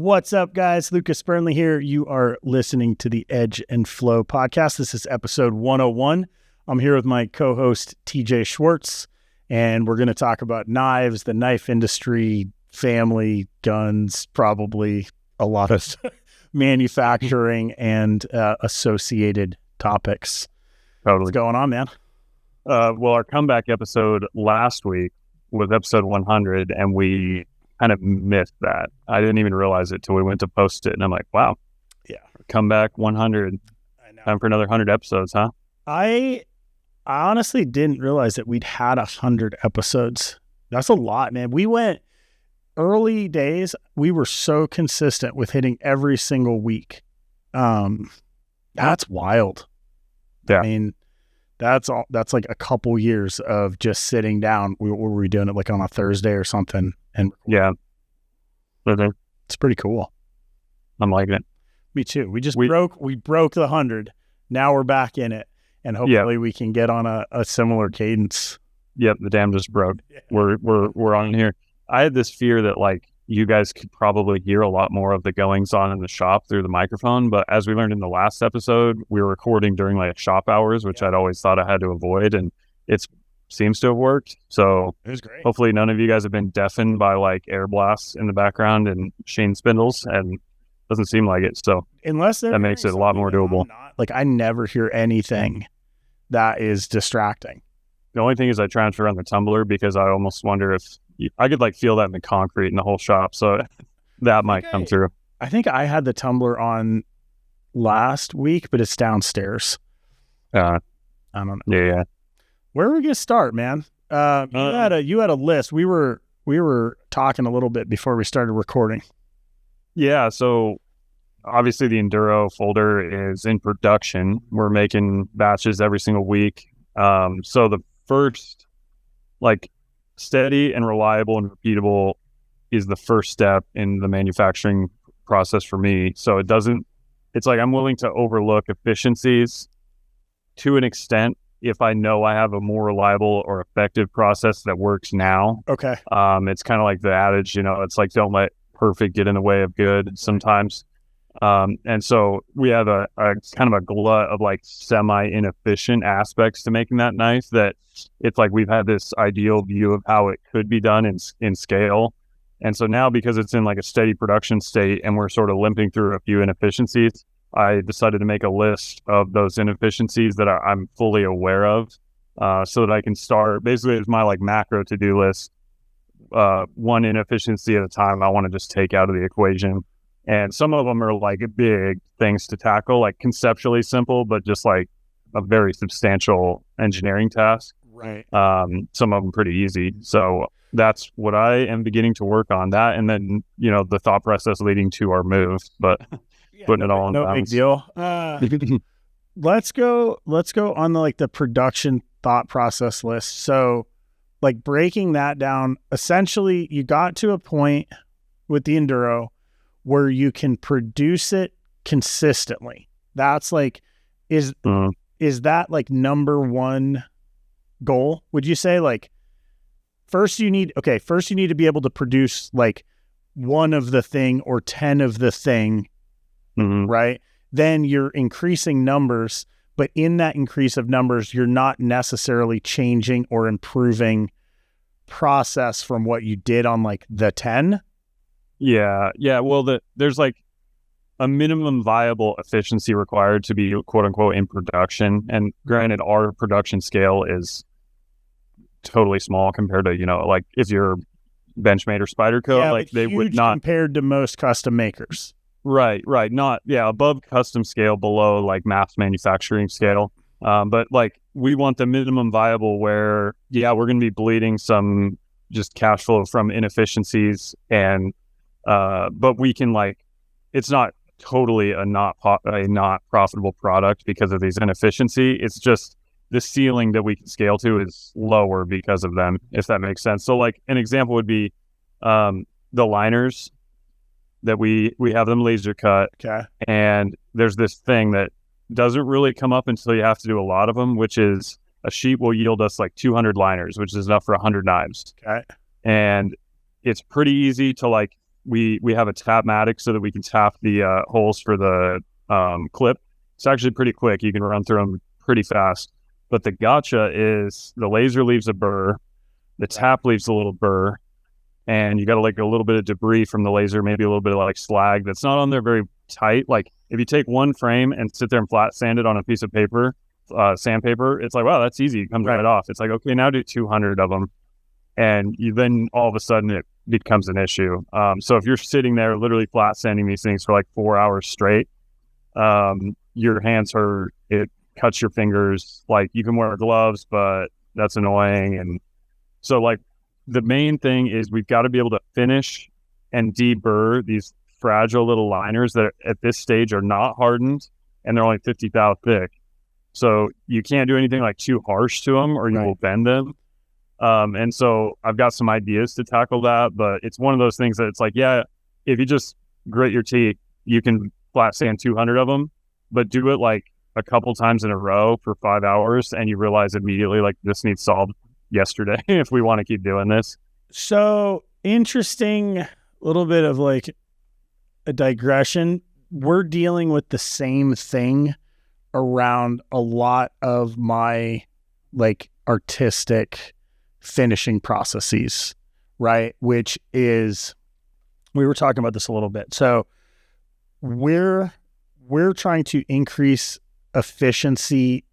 What's up, guys? Lucas Burnley here. You are listening to the Edge and Flow podcast. This is episode 101. I'm here with my co-host, TJ Schwartz, and we're going to talk about knives, the knife industry, family, guns, probably a lot of manufacturing and associated topics. Totally. What's going on, man? Well, our comeback episode last week was episode 100, and we kind of missed that. I didn't even realize it till we went to post it, and I'm like, wow. Yeah. Comeback 100. I know. Time for another 100 episodes, huh? I honestly didn't realize that we'd had 100 episodes. That's a lot, man. We went early days. We were so consistent with hitting every single week. That's wild. Yeah. I mean, that's like a couple years of just sitting down. Were we doing it like on a Thursday or something? And yeah, it's pretty cool. I'm liking it. Me too. We broke the 100. Now we're back in it, and hopefully we can get on a similar cadence. Yep, the dam just broke. Yeah. We're on here. I had this fear that like you guys could probably hear a lot more of the goings on in the shop through the microphone, but as we learned in the last episode, we were recording during like shop hours, which I'd always thought I had to avoid, and it seems to have worked. So it was great. Hopefully none of you guys have been deafened by like air blasts in the background and machine spindles, and doesn't seem like it. So unless that makes it a lot more doable. I never hear anything that is distracting. The only thing is I transfer on the tumbler because I almost wonder if I could like feel that in the concrete in the whole shop. So that might come through. I think I had the tumbler on last week, but it's downstairs. I don't know. Yeah. Where are we gonna start, man? You had a list. We were talking a little bit before we started recording. Yeah, so obviously the Enduro folder is in production. We're making batches every single week. So the first, like, steady and reliable and repeatable is the first step in the manufacturing process for me. So it's like I'm willing to overlook efficiencies to an extent if I know I have a more reliable or effective process that works now. Okay. It's kind of like the adage, it's like don't let perfect get in the way of good sometimes. And so we have a kind of a glut of like semi-inefficient aspects to making that knife that it's like we've had this ideal view of how it could be done in scale. And so now because it's in like a steady production state and we're sort of limping through a few inefficiencies, I decided to make a list of those inefficiencies that I'm fully aware of so that I can start. Basically, it's my like macro to-do list. One inefficiency at a time I want to just take out of the equation. And some of them are like big things to tackle, like conceptually simple, but just like a very substantial engineering task. Right. Some of them pretty easy. So that's what I am beginning to work on, that. And then, the thought process leading to our move, but putting it all in balance. No big deal. Let's go on the production thought process list. So like breaking that down, essentially you got to a point with the Enduro where you can produce it consistently. That's like, is that like number one goal? Would you say like first you need to be able to produce like one of the thing or 10 of the thing, right? Then you're increasing numbers, but in that increase of numbers, you're not necessarily changing or improving process from what you did on like the 10. Yeah. Well, there's like a minimum viable efficiency required to be quote unquote in production. And granted, our production scale is totally small compared to, like if you're Benchmade or Spyderco, like they would not compared to most custom makers. Right. Not, above custom scale, below like mass manufacturing scale. But like we want the minimum viable where, we're going to be bleeding some just cash flow from inefficiencies and, but we can like, it's not totally a not profitable product because of these inefficiency. It's just the ceiling that we can scale to is lower because of them, if that makes sense. So like an example would be, the liners that we have them laser cut. Okay. And there's this thing that doesn't really come up until you have to do a lot of them, which is a sheet will yield us like 200 liners, which is enough for 100 knives. Okay. And it's pretty easy to like we have a Tapmatic so that we can tap the holes for the clip. It's actually pretty quick. You can run through them pretty fast. But the gotcha is the laser leaves a burr, the tap leaves a little burr, and you got to like a little bit of debris from the laser, maybe a little bit of like slag that's not on there very tight. Like if you take one frame and sit there and flat sand it on a piece of paper, sandpaper, it's like, wow, that's easy. It comes right off. It's like, okay, now do 200 of them. And then all of a sudden it becomes an issue. So if you're sitting there literally flat sanding these things for like 4 hours straight, your hands hurt, it cuts your fingers. Like you can wear gloves, but that's annoying. And so like the main thing is we've got to be able to finish and deburr these fragile little liners that at this stage are not hardened and they're only 50 thou thick. So you can't do anything like too harsh to them or you will bend them. And so I've got some ideas to tackle that, but it's one of those things that it's like, yeah, if you just grit your teeth, you can flat sand 200 of them, but do it like a couple times in a row for 5 hours and you realize immediately like this needs solved yesterday if we want to keep doing this. So interesting, little bit of like a digression. We're dealing with the same thing around a lot of my like artistic finishing processes, right? Which is, we were talking about this a little bit. So we're trying to increase efficiency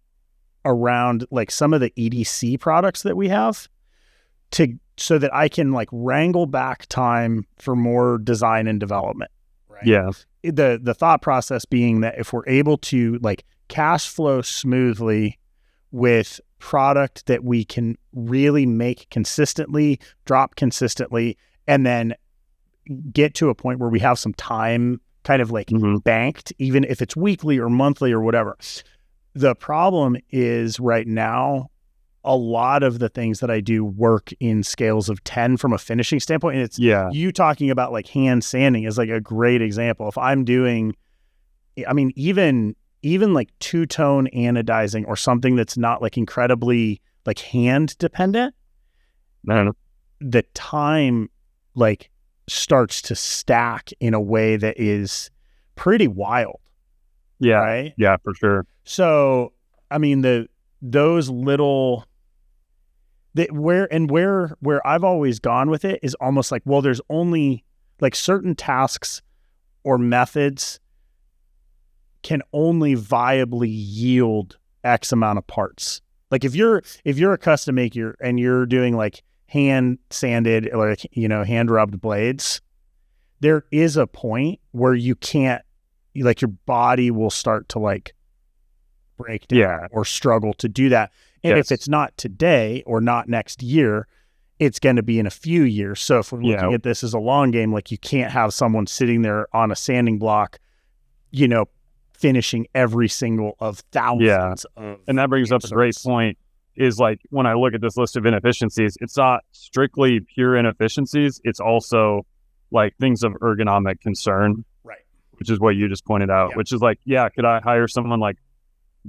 around like some of the EDC products that we have so that I can like wrangle back time for more design and development. Right. Yeah. The thought process being that if we're able to like cash flow smoothly with product that we can really make consistently, drop consistently, and then get to a point where we have some time kind of like banked, even if it's weekly or monthly or whatever. The problem is right now, a lot of the things that I do work in scales of 10 from a finishing standpoint. And it's you talking about like hand sanding is like a great example. If I'm doing, I mean, even like two-tone anodizing or something that's not like incredibly like hand dependent, the time like starts to stack in a way that is pretty wild. Yeah. Right? Yeah, for sure. So, I mean, those little where I've always gone with it is almost like, well, there's only like certain tasks or methods can only viably yield X amount of parts. Like if you're a custom maker and you're doing like hand sanded or like, hand rubbed blades, there is a point where you can't, like your body will start to like break down or struggle to do that. And if it's not today or not next year, it's going to be in a few years. So if we're looking at this as a long game, like you can't have someone sitting there on a sanding block, finishing every single of thousands of. And that brings up a great point is like, when I look at this list of inefficiencies, it's not strictly pure inefficiencies. It's also like things of ergonomic concern, right? Which is what you just pointed out, which is like, could I hire someone like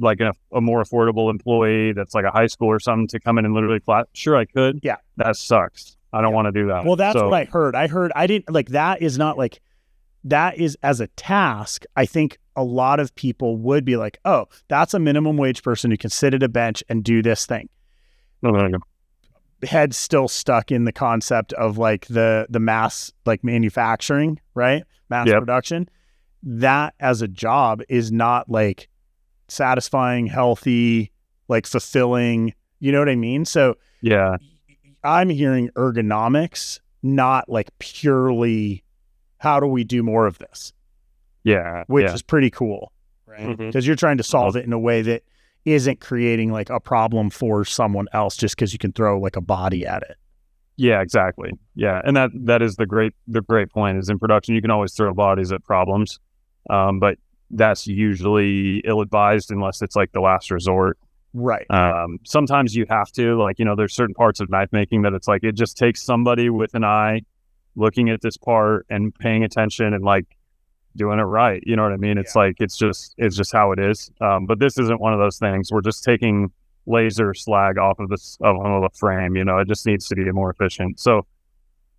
a more affordable employee that's like a high school or something to come in and literally flat? Sure, I could. Yeah. That sucks. I don't want to do that. Well, that's what I heard. I didn't like, that is not like, that is as a task. I think a lot of people would be like, oh, that's a minimum wage person who can sit at a bench and do this thing. No. Head's still stuck in the concept of like the mass, like manufacturing, right? Mass production. That as a job is not like satisfying, healthy, like fulfilling, you know what I mean? So I'm hearing ergonomics, not like purely how do we do more of this? Which is pretty cool, right? Because you're trying to solve it in a way that isn't creating like a problem for someone else just because you can throw like a body at it. Yeah, exactly. Yeah. And that is the great point is in production, you can always throw bodies at problems. But that's usually ill-advised unless it's like the last resort. Right. Sometimes you have to, like, there's certain parts of knife making that it's like, it just takes somebody with an eye looking at this part and paying attention and like doing it right. You know what I mean? It's like, it's just how it is. But this isn't one of those things. We're just taking laser slag off of the frame, it just needs to be more efficient. So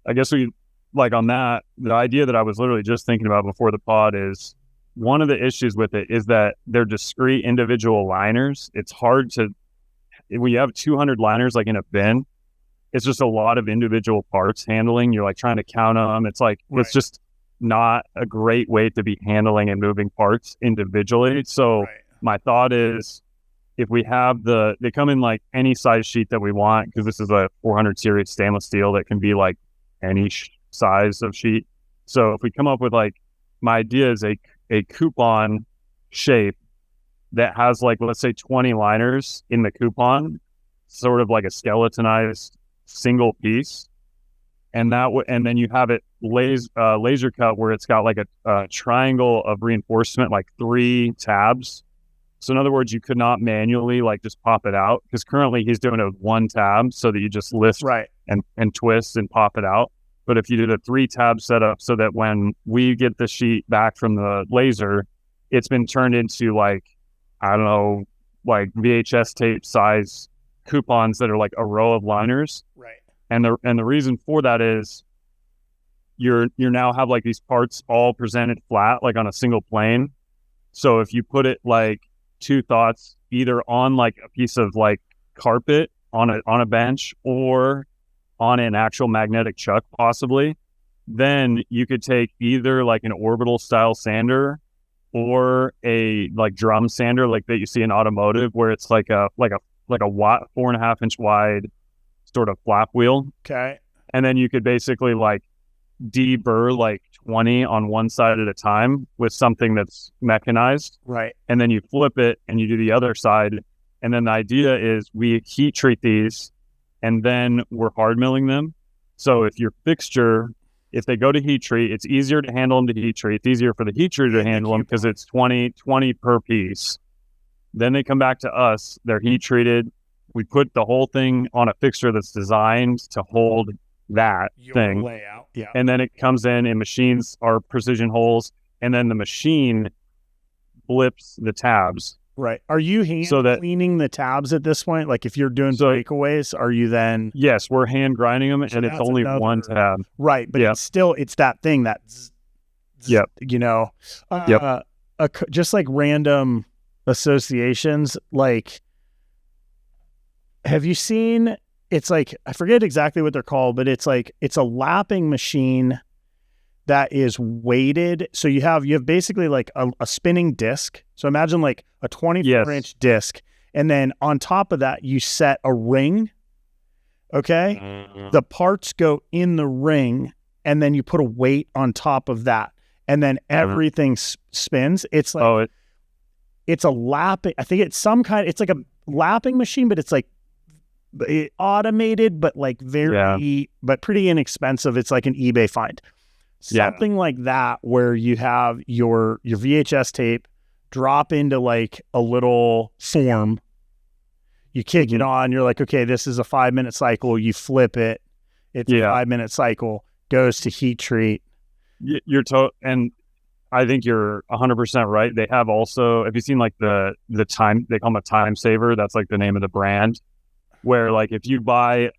I guess we like on that, the idea that I was literally just thinking about before the pod is one of the issues with it is that they're discrete individual liners. It's hard to, when you have 200 liners like in a bin, it's just a lot of individual parts handling. You're like trying to count them. It's like, It's just not a great way to be handling and moving parts individually. So my thought is, if we have they come in like any size sheet that we want, because this is a 400 series stainless steel that can be like any size of sheet. So if we come up with like, my idea is a coupon shape that has like, let's say 20 liners in the coupon, sort of like a skeletonized single piece. And and then you have it laser cut where it's got like a triangle of reinforcement, like 3 tabs. So in other words, you could not manually like just pop it out, because currently he's doing it with 1 tab so that you just lift and twist and pop it out. But if you did a 3 tab setup, so that when we get the sheet back from the laser, it's been turned into like, I don't know, like VHS tape size coupons that are like a row of liners. Right. And the reason for that is you're now have like these parts all presented flat, like on a single plane. So if you put it like 2 thoughts, either on like a piece of like carpet on a bench or on an actual magnetic chuck possibly, then you could take either like an orbital style sander or a like drum sander like that you see in automotive, where it's like a 4.5 inch wide sort of flap wheel. Okay. And then you could basically like deburr like 20 on one side at a time with something that's mechanized. Right. And then you flip it and you do the other side. And then the idea is we heat treat these and then we're hard milling them. So if your fixture, if they go to heat treat, it's easier to handle them to heat treat. It's easier for the heat treater to handle them because it's 20 per piece. Then they come back to us, they're heat treated. We put the whole thing on a fixture that's designed to hold that thing. Layout. Yeah. And then it comes in and machines our precision holes, and then the machine flips the tabs. Right. Are you hand cleaning the tabs at this point? Like if you're doing breakaways, are you then? Yes, we're hand grinding them, and it's only 1 tab. Right. But it's that thing that, you know, just like random associations. Like, have you seen, it's like, I forget exactly what they're called, but it's like, it's a lapping machine that is weighted. So you have basically like a spinning disc. So imagine like a 24-inch disc. And then on top of that, you set a ring. Okay. The parts go in the ring, and then you put a weight on top of that. And then everything spins. It's like, it's a lapping, I think it's it's like a lapping machine, but it's like automated, but like but pretty inexpensive. It's like an eBay find. Something like that, where you have your VHS tape drop into like a little form. You kick it on. You're like, okay, this is a 5-minute cycle. You flip it. It's a 5-minute cycle. Goes to heat treat. And I think you're 100% right. They have also, have you seen like the time, they call them a time saver? That's like the name of the brand, where like if you buy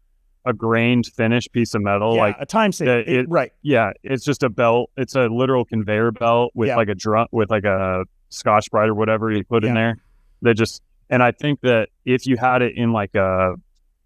a grained finished piece of metal, like a time saver, right? Yeah, it's just a belt. It's a literal conveyor belt with like a drum, with like a Scotch Brite or whatever you put in there. And I think that if you had it in like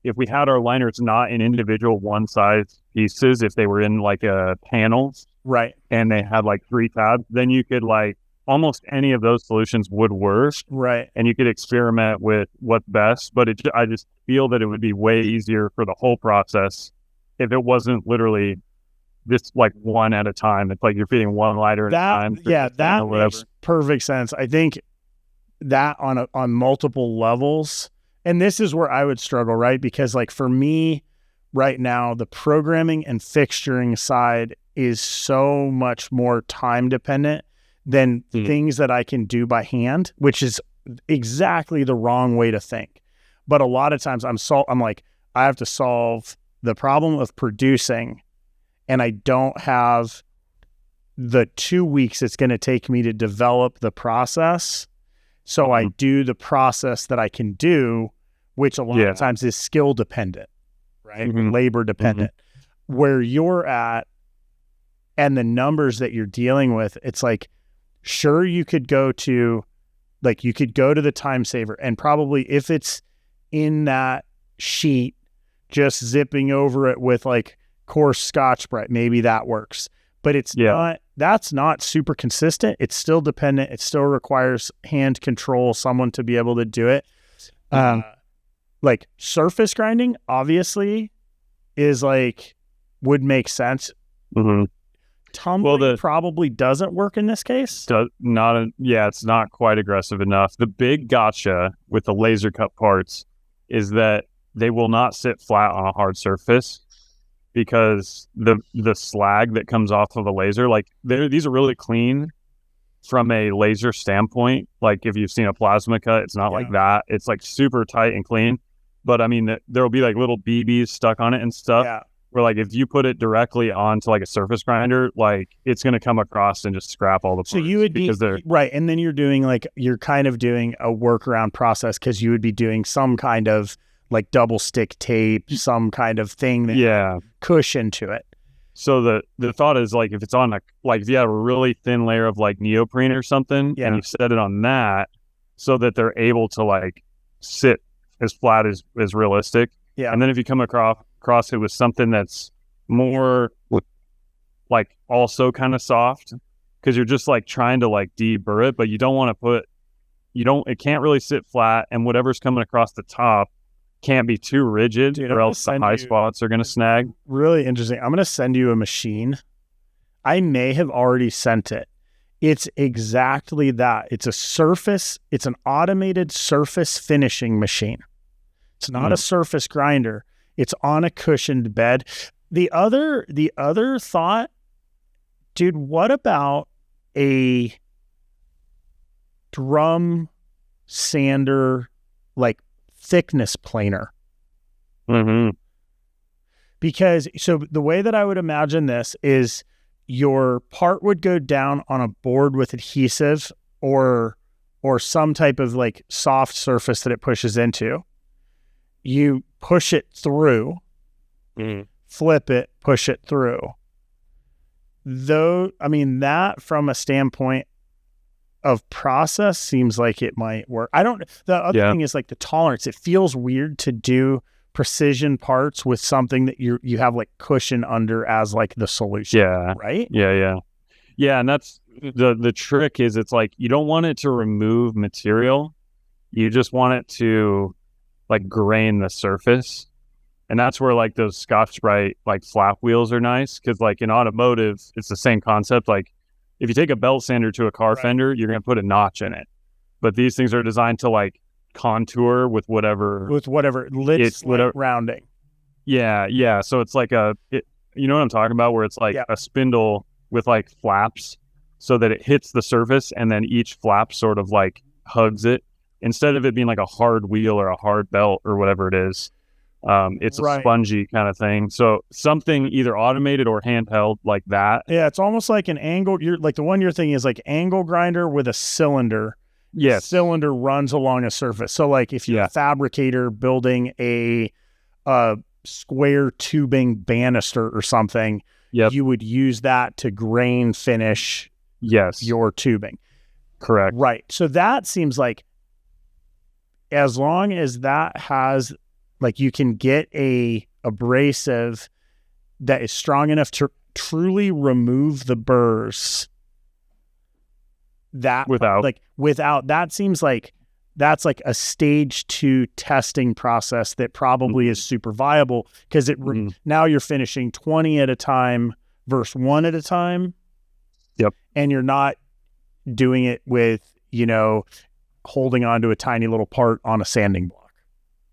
if we had our liners not in individual one size pieces, if they were in like a panels, right, and they had like 3 tabs, then you could like almost any of those solutions would work, right? And you could experiment with what's best. But I just feel that it would be way easier for the whole process if it wasn't literally this like one at a time. It's like you're feeding one liner at a time. That makes perfect sense. I think that on multiple levels, and this is where I would struggle, right? Because like for me right now, the programming and fixturing side is so much more time dependent than things that I can do by hand, which is exactly the wrong way to think. But a lot of times I'm like, I have to solve the problem of producing, and I don't have the 2 weeks it's going to take me to develop the process. So I do the process that I can do, which a lot of times is skill dependent, right? Labor dependent. Where you're at, and the numbers that you're dealing with, it's like, sure, you could go to the time saver, and probably if it's in that sheet, just zipping over it with like coarse Scotch-Brite, maybe that works. But that's not super consistent. It's still dependent. It still requires hand control, someone to be able to do it. Like surface grinding, obviously, is like, would make sense. Tumbling probably doesn't work in this case. It's not quite aggressive enough. The big gotcha with the laser cut parts is that they will not sit flat on a hard surface, because the slag that comes off of a laser, like these are really clean from a laser standpoint. Like if you've seen a plasma cut, it's not like that. It's like super tight and clean. But I mean, there will be like little BBs stuck on it and stuff. Yeah. Where like if you put it directly onto like a surface grinder, like it's going to come across and just scrap all the parts. So you would be right, and then you're kind of doing a workaround process, because you would be doing some kind of like double stick tape, some kind of thing that cushion to it. So the thought is, like, if it's on if you have a really thin layer of like neoprene or something, and you set it on that, so that they're able to like sit as flat as realistic. Yeah. And then if you come across it with something that's more like also kind of soft, because you're just like trying to like deburr it, but you don't want to it can't really sit flat, and whatever's coming across the top can't be too rigid, or else the high spots are going to snag. Really interesting. I'm going to send you a machine. I may have already sent it. It's exactly that. It's an automated surface finishing machine. It's not a surface grinder. It's on a cushioned bed. The other thought, dude, what about a drum sander, like thickness planer? Because so the way that I would imagine this is, your part would go down on a board with adhesive or some type of like soft surface that it pushes into. You push it through, flip it, push it through. Though, I mean, that from a standpoint of process seems like it might work. The other thing is like the tolerance. It feels weird to do precision parts with something that you have like cushion under as like the solution. Yeah. Right? Yeah. And that's the trick is, it's like, you don't want it to remove material. You just want it to like grain the surface. And that's where like those Scotch-Brite like flap wheels are nice, because like in automotive, it's the same concept. Like if you take a belt sander to a car fender, you're going to put a notch in it. But these things are designed to like contour with whatever rounding. Yeah. So it's like you know what I'm talking about, where it's like a spindle with like flaps, so that it hits the surface, and then each flap sort of like hugs it, instead of it being like a hard wheel or a hard belt or whatever it is. It's a spongy kind of thing. So something either automated or handheld like that. Yeah, it's almost like an angle. The one you're thinking is like angle grinder with a cylinder. Yes. Cylinder runs along a surface. So like if you're a fabricator building a square tubing banister or something, you would use that to grain finish your tubing. Correct. Right. So that seems like, as long as that has, like, you can get a abrasive that is strong enough to truly remove the burrs, without that seems like that's like a stage 2 testing process that probably is super viable, because now you're finishing 20 at a time versus 1 at a time. Yep. And you're not doing it with, holding on to a tiny little part on a sanding block.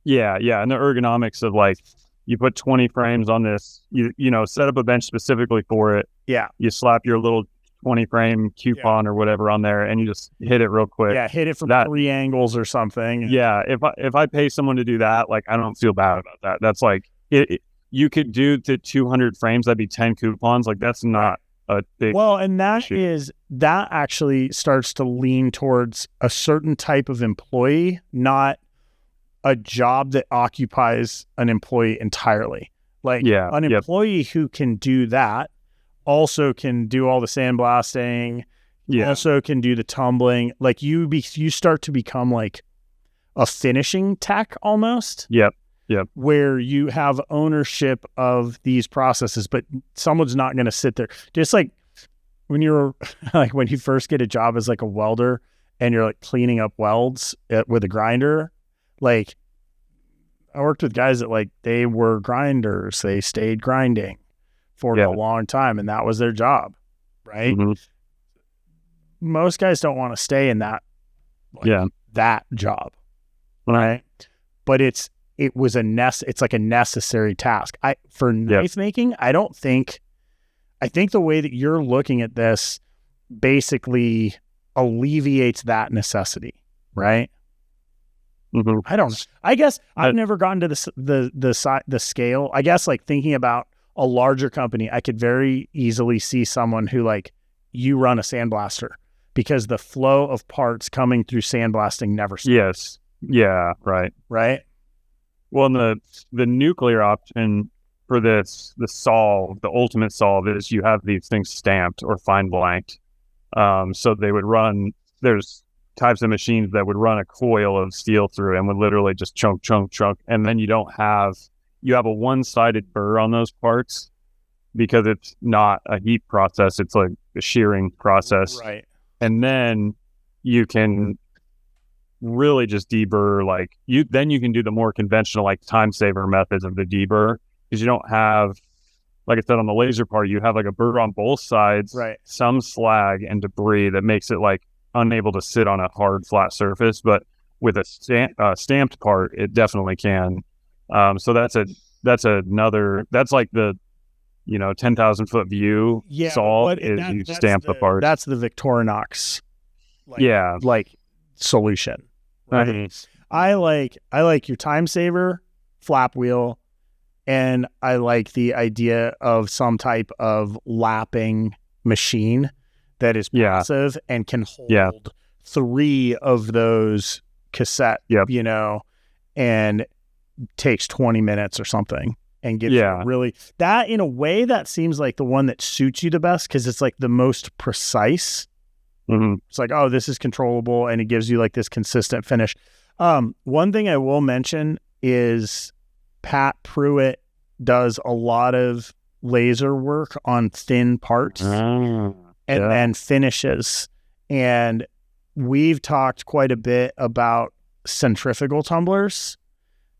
Yeah. And the ergonomics of like, you put 20 frames on this, you set up a bench specifically for it. Yeah. You slap your little 20 frame coupon or whatever on there, and you just hit it real quick. Yeah. Hit it from 3 angles or something. Yeah. If I pay someone to do that, like, I don't feel bad about that. That's like, you could do to 200 frames, that'd be 10 coupons. Like, that's not a big and that actually starts to lean towards a certain type of employee, not a job that occupies an employee entirely. Like an employee who can do that also can do all the sandblasting, also can do the tumbling. Like you start to become like a finishing tech almost. Yep. Where you have ownership of these processes, but someone's not going to sit there. Just like when you're like, when you first get a job as like a welder and you're like cleaning up welds with a grinder, like I worked with guys that like, they were grinders. They stayed grinding for a long time and that was their job. Right. Mm-hmm. Most guys don't want to stay in that, that job. Right. But it's like a necessary task. For knife making, I think the way that you're looking at this basically alleviates that necessity, right? Mm-hmm. I don't know. I guess I've never gotten to the scale. I guess like thinking about a larger company, I could very easily see someone who like, you run a sandblaster because the flow of parts coming through sandblasting never stops. Yes. Yeah. Right. Well, the nuclear option for this, the ultimate solve is you have these things stamped or fine blanked. So they would run, there's types of machines that would run a coil of steel through and would literally just chunk. And then you have a one-sided burr on those parts because it's not a heat process. It's like a shearing process. Right. And then you can really just deburr, then you can do the more conventional like time saver methods of the deburr, because you don't have, like I said, on the laser part, you have like a burr on both sides, right, some slag and debris that makes it like unable to sit on a hard flat surface. But with a stamped part, it definitely can. So that's like the 10,000 foot view solve is you stamp the part. That's the Victorinox solution. Right? Mm-hmm. I like your time saver flap wheel, and I like the idea of some type of lapping machine that is passive and can hold 3 of those cassette, and takes 20 minutes or something and gives you really that, in a way, that seems like the one that suits you the best because it's like the most precise. Mm-hmm. It's like, oh, this is controllable, and it gives you like this consistent finish. One thing I will mention is Pat Pruitt does a lot of laser work on thin parts and finishes. And we've talked quite a bit about centrifugal tumblers.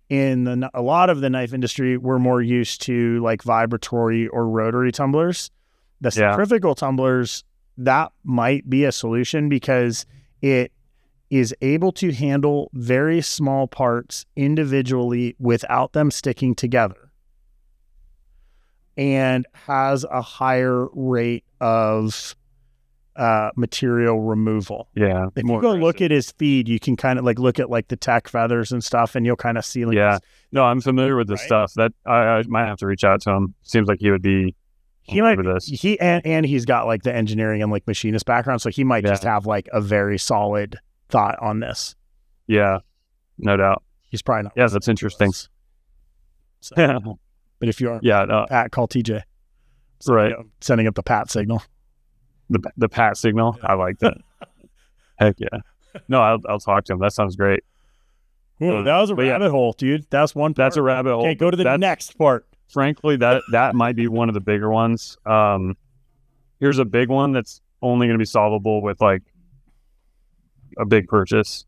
In a lot of the knife industry, we're more used to like vibratory or rotary tumblers. The centrifugal tumblers, that might be a solution because it is able to handle very small parts individually without them sticking together, and has a higher rate of material removal. Yeah. If you go look at his feed, you can kind of like look at like the tech feathers and stuff, and you'll kind of see like no, I'm familiar with this stuff. That I might have to reach out to him. Seems like he would be. He might and he's got like the engineering and like machinist background, so he might just have like a very solid thought on this. Yeah, no doubt. He's probably not. Yeah, that's interesting. So, but if you are, Pat, call TJ. Right, sending up the Pat signal. The Pat signal. I like that. Heck yeah. No, I'll talk to him. That sounds great. Ooh, that was a rabbit hole, dude. That's one. That's a rabbit hole. Okay, go to the next part. Frankly, that might be one of the bigger ones. Here's a big one that's only going to be solvable with like a big purchase,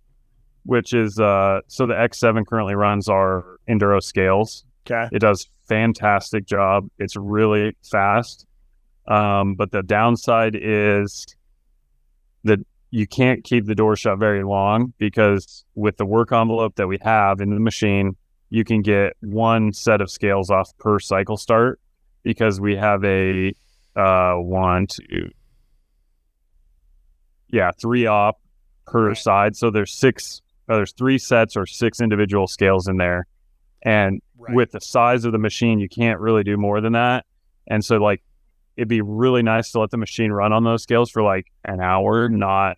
which is so the X7 currently runs our Enduro scales. Okay. It does fantastic job. It's really fast. But the downside is that you can't keep the door shut very long, because with the work envelope that we have in the machine, you can get one set of scales off per cycle start, because we have a 3 op per side. So there's 3 sets or 6 individual scales in there. And with the size of the machine, you can't really do more than that. And so like, it'd be really nice to let the machine run on those scales for like an hour, not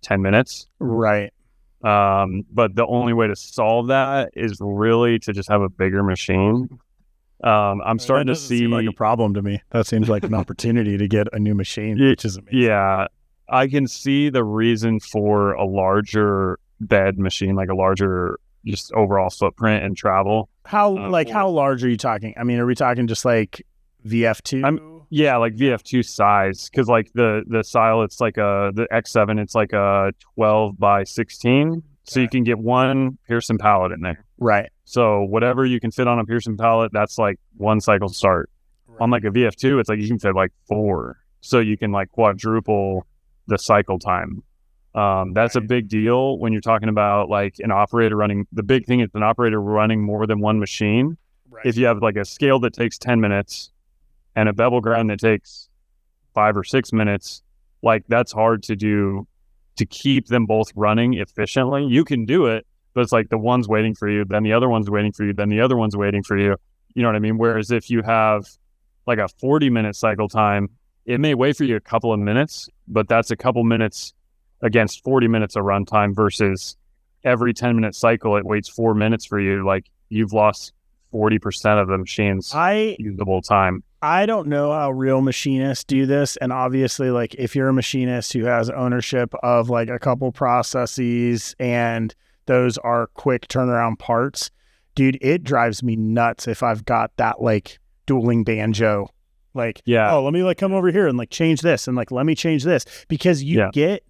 10 minutes. Right. But the only way to solve that is really to just have a bigger machine. I'm starting that to doesn't seem like a see, problem to me. That seems like an opportunity to get a new machine, which is amazing. yeah, I can see the reason for a larger bed machine, like a larger just overall footprint and travel. How Or how large are you talking? I mean, are we talking just like I'm VF2? yeah, like VF2 size, because like the style, it's like the X7, it's like a 12 by 16, so you Okay. can get one Pearson pallet in there. Right. So whatever you can fit on a Pearson pallet, that's like one cycle start. On like a VF2, it's like you can fit like four, so you can like quadruple the cycle time. That's a Right. big deal when you're talking about like an operator running. The big thing is an operator running more than one machine. Right. If you have like a scale that takes 10 minutes and a bevel grind that takes 5 or 6 minutes, like that's hard to do, to keep them both running efficiently. You can do it, but it's like the one's waiting for you, then the other one's waiting for you, then the other one's waiting for you. You know what I mean? Whereas if you have like a 40-minute cycle time, it may wait for you a couple of minutes, but that's a couple minutes against 40 minutes of runtime versus every 10-minute cycle, it waits 4 minutes for you. Like you've lost 40% of the machine's usable time. I don't know how real machinists do this. And obviously, like if you're a machinist who has ownership of like a couple processes and those are quick turnaround parts, dude, it drives me nuts if I've got that like dueling banjo. Like, Yeah. oh, let me like come over here and like change this and like let me change this. Because you get,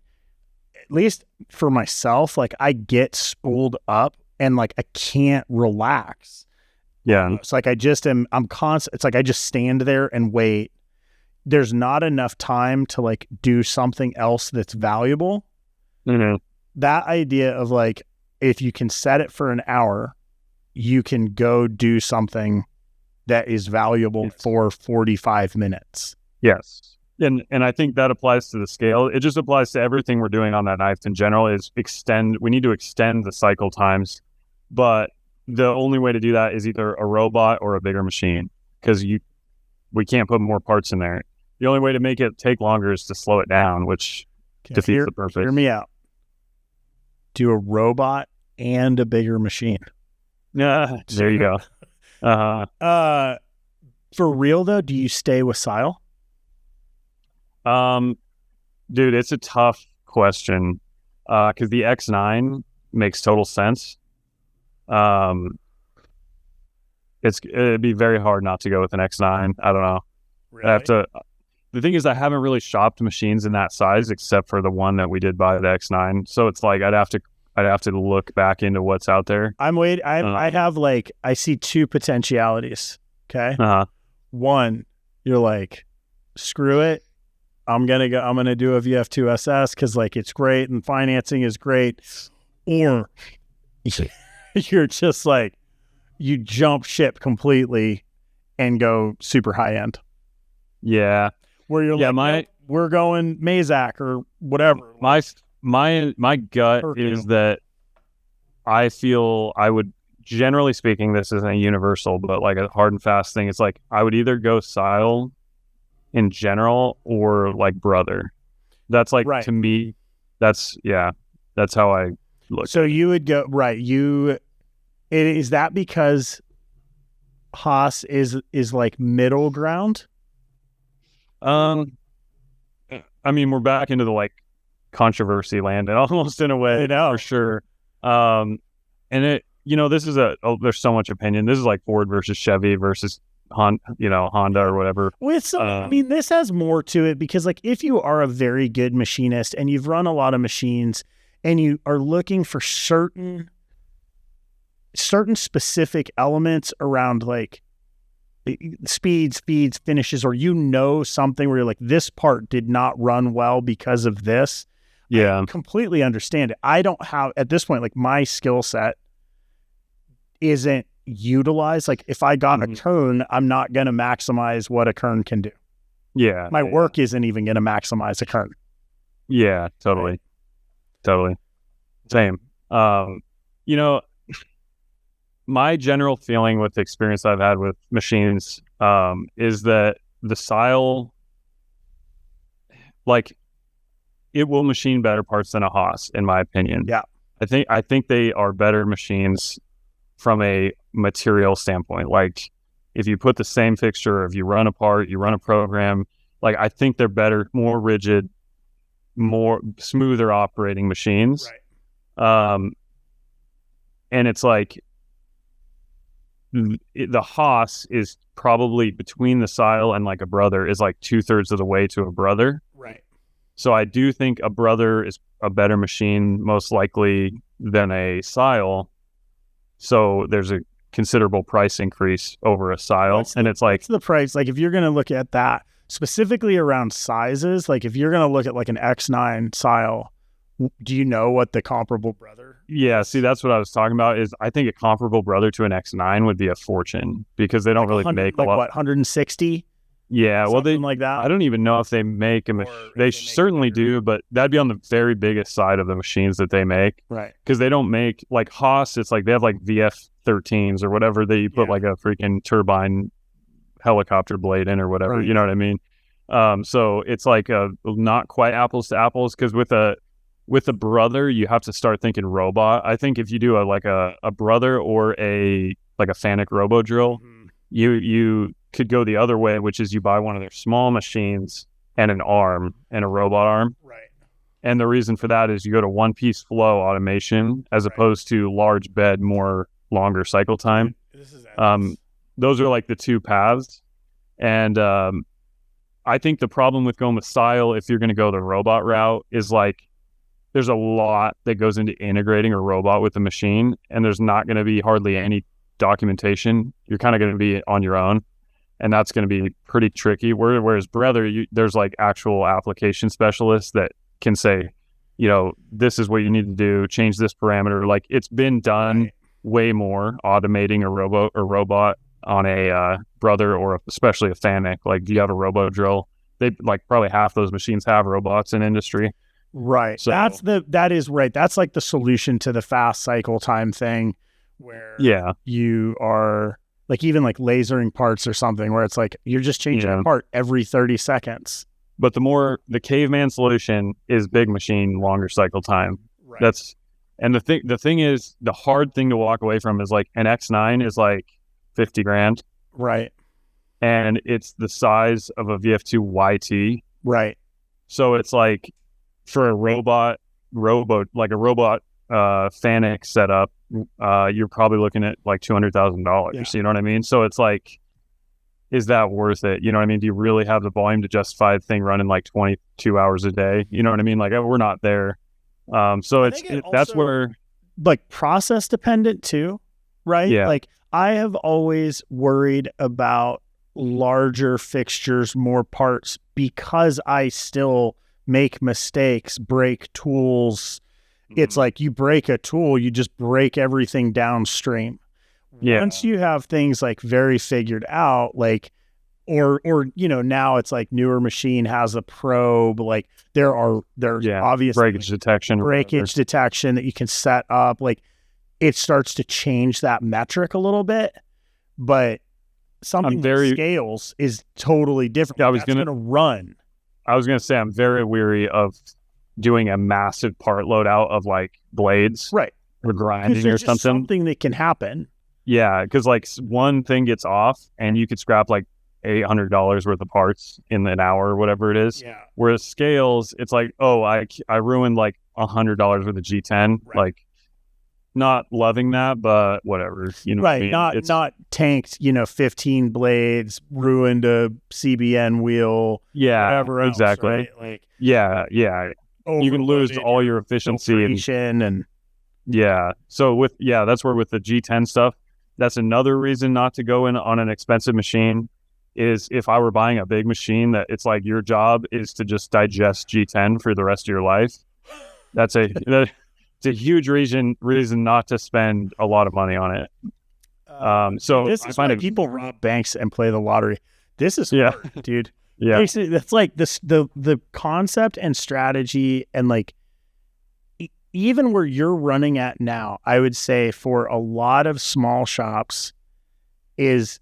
at least for myself, like I get spooled up and like I can't relax. Yeah. It's like I'm constant. It's like I just stand there and wait. There's not enough time to like do something else that's valuable. Mm-hmm. That idea of like, if you can set it for an hour, you can go do something that is valuable for 45 minutes. Yes. And I think that applies to the scale. It just applies to everything we're doing on that knife in general is we need to extend the cycle times, but the only way to do that is either a robot or a bigger machine, because we can't put more parts in there. The only way to make it take longer is to slow it down, which defeats the purpose. Hear me out. Do a robot and a bigger machine. Yeah, there you go. For real though, do you stay with Sile? Dude, it's a tough question. Because the X9 makes total sense. It'd be very hard not to go with an X9. I don't know. Really? The thing is, I haven't really shopped machines in that size except for the one that we did buy, the X9. So it's like I'd have to look back into what's out there. I have like, I see two potentialities. Okay. One, you're like, screw it. I'm going to do a VF2 SS because like it's great and financing is great. Or you're just like, you jump ship completely and go super high end. Yeah. Where you're like, we're going Mazak or whatever. My gut is that I feel I would, generally speaking, this isn't a universal, but like a hard and fast thing. It's like I would either go Sile in general or like Brother. That's like, to me, that's how I look. So you would go, right. Is that because Haas is like middle ground? I mean, we're back into the like controversy land, and almost in a way, for sure. And it, this is there's so much opinion. This is like Ford versus Chevy versus Honda or whatever. I mean, this has more to it because like if you are a very good machinist and you've run a lot of machines and you are looking for certain specific elements around like speeds, finishes, or something where you're like, this part did not run well because of this. Yeah. I completely understand it. I don't have, at this point, like my skill set isn't utilized. Like if I got a kern, I'm not going to maximize what a kern can do. Yeah. My work isn't even going to maximize a kern. Yeah, totally. Right. Totally. Same. My general feeling with the experience I've had with machines is that the Sile, like, it will machine better parts than a Haas, in my opinion. Yeah. I think they are better machines from a material standpoint. Like, if you put the same fixture, if you run a part, you run a program, like I think they're better, more rigid, more smoother operating machines. Right. And it's like the Haas is probably between the Sile and like a Brother is like 2/3 of the way to a Brother. Right. So I do think a Brother is a better machine, most likely, than a Sile. So there's a considerable price increase over a Sile. It's like, what's the price? Like if you're going to look at that specifically around sizes, like if you're going to look at like an X9 Sile, do you know what the comparable Brother? Yeah, see, that's what I was talking about. Is I think a comparable Brother to an X9 would be a fortune because they don't Like really make like a lot. What, 160? Yeah, well, Something like that. I don't even know if they make them. They certainly do, but that'd be on the very biggest side of the machines that they make. Right. Because they don't make like Haas. It's like they have like VF13s or whatever that you put like a freaking turbine helicopter blade in or whatever. Right. You know what I mean? So it's like not quite apples to apples because with a Brother, you have to start thinking robot. I think if you do a Brother or a Fanuc Robo Drill, you could go the other way, which is you buy one of their small machines and an arm and a robot arm. Right. And the reason for that is you go to one-piece flow automation as opposed to large bed, more longer cycle time. Those are like the two paths. And I think the problem with going with Sile, if you're going to go the robot route, is like there's a lot that goes into integrating a robot with a machine, and there's not going to be hardly any documentation. You're kind of going to be on your own, and that's going to be pretty tricky. Whereas Brother, there's like actual application specialists that can say, this is what you need to do, change this parameter. Like it's been done way more automating a robot on a Brother or especially a Fanuc. Like, do you have a robo drill? They like probably half those machines have robots in industry. Right. So that is right. That's like the solution to the fast cycle time thing where you are like even like lasering parts or something where it's like you're just changing a part every 30 seconds. But the caveman solution is big machine, longer cycle time. Right. And the thing is, the hard thing to walk away from is like an X9 is like $50,000. Right. And it's the size of a VF2 YT. Right. So it's like for a robot Fanuc setup, you're probably looking at like $200,000. Yeah. You know what I mean? So it's like, is that worth it? You know what I mean? Do you really have the volume to justify the thing running like 22 hours a day? You know what I mean? Like we're not there. So that's where like process dependent too, right? Yeah. Like I have always worried about larger fixtures, more parts because I still make mistakes, break tools. It's like you break a tool, you just break everything downstream. Yeah. Once you have things like very figured out, like, or now it's like newer machine has a probe, like there's obviously breakage detection that you can set up. Like it starts to change that metric a little bit, but something that scales is totally different. Yeah, that's going to run. I was going to say, I'm very weary of doing a massive part load out of like blades. Right. Or grinding or something. Something that can happen. Yeah. Because like one thing gets off and you could scrap like $800 worth of parts in an hour or whatever it is. Yeah. Whereas scales, it's like, oh, I ruined like $100 worth of G10. Right. Like, not loving that, but whatever. Right. I mean? Not tanked, 15 blades, ruined a CBN wheel. Yeah. Whatever else, exactly. Right? Like, yeah. You can lose all your efficiency and yeah. So that's where with the G10 stuff, that's another reason not to go in on an expensive machine. Is if I were buying a big machine that it's like your job is to just digest G10 for the rest of your life. It's a huge reason not to spend a lot of money on it. So this is why people rob banks and play the lottery. This is hard, dude. Yeah, basically, that's like this the concept and strategy and like even where you're running at now. I would say for a lot of small shops is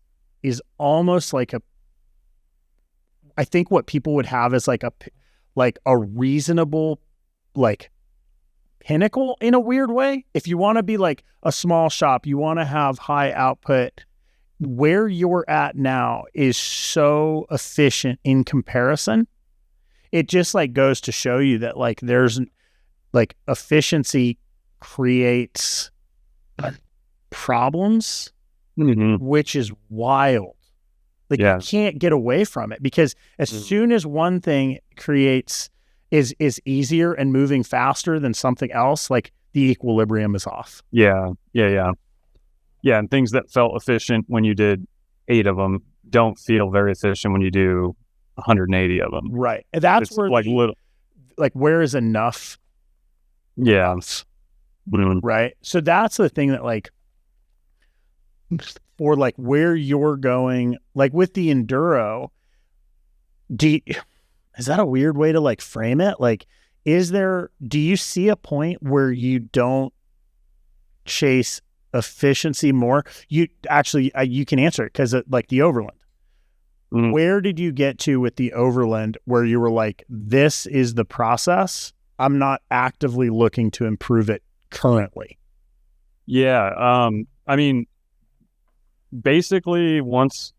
almost like I think what people would have is like a reasonable like pinnacle in a weird way. If you want to be like a small shop, you want to have high output where you're at now is so efficient in comparison. It just like goes to show you that like there's like efficiency creates problems, which is wild. Like you can't get away from it, because as soon as one thing is easier and moving faster than something else, like the equilibrium is off. Yeah. And things that felt efficient when you did 8 of them don't feel very efficient when you do 180 of them. Right. And that's it's where where is enough? Yeah. Right. So that's the thing that like, for like where you're going, like with the Enduro, is that a weird way to like frame it? Like, do you see a point where you don't chase efficiency more? You actually, you can answer it, because like the Overland, where did you get to with the Overland where you were like, this is the process, I'm not actively looking to improve it currently? Yeah. I mean, basically, once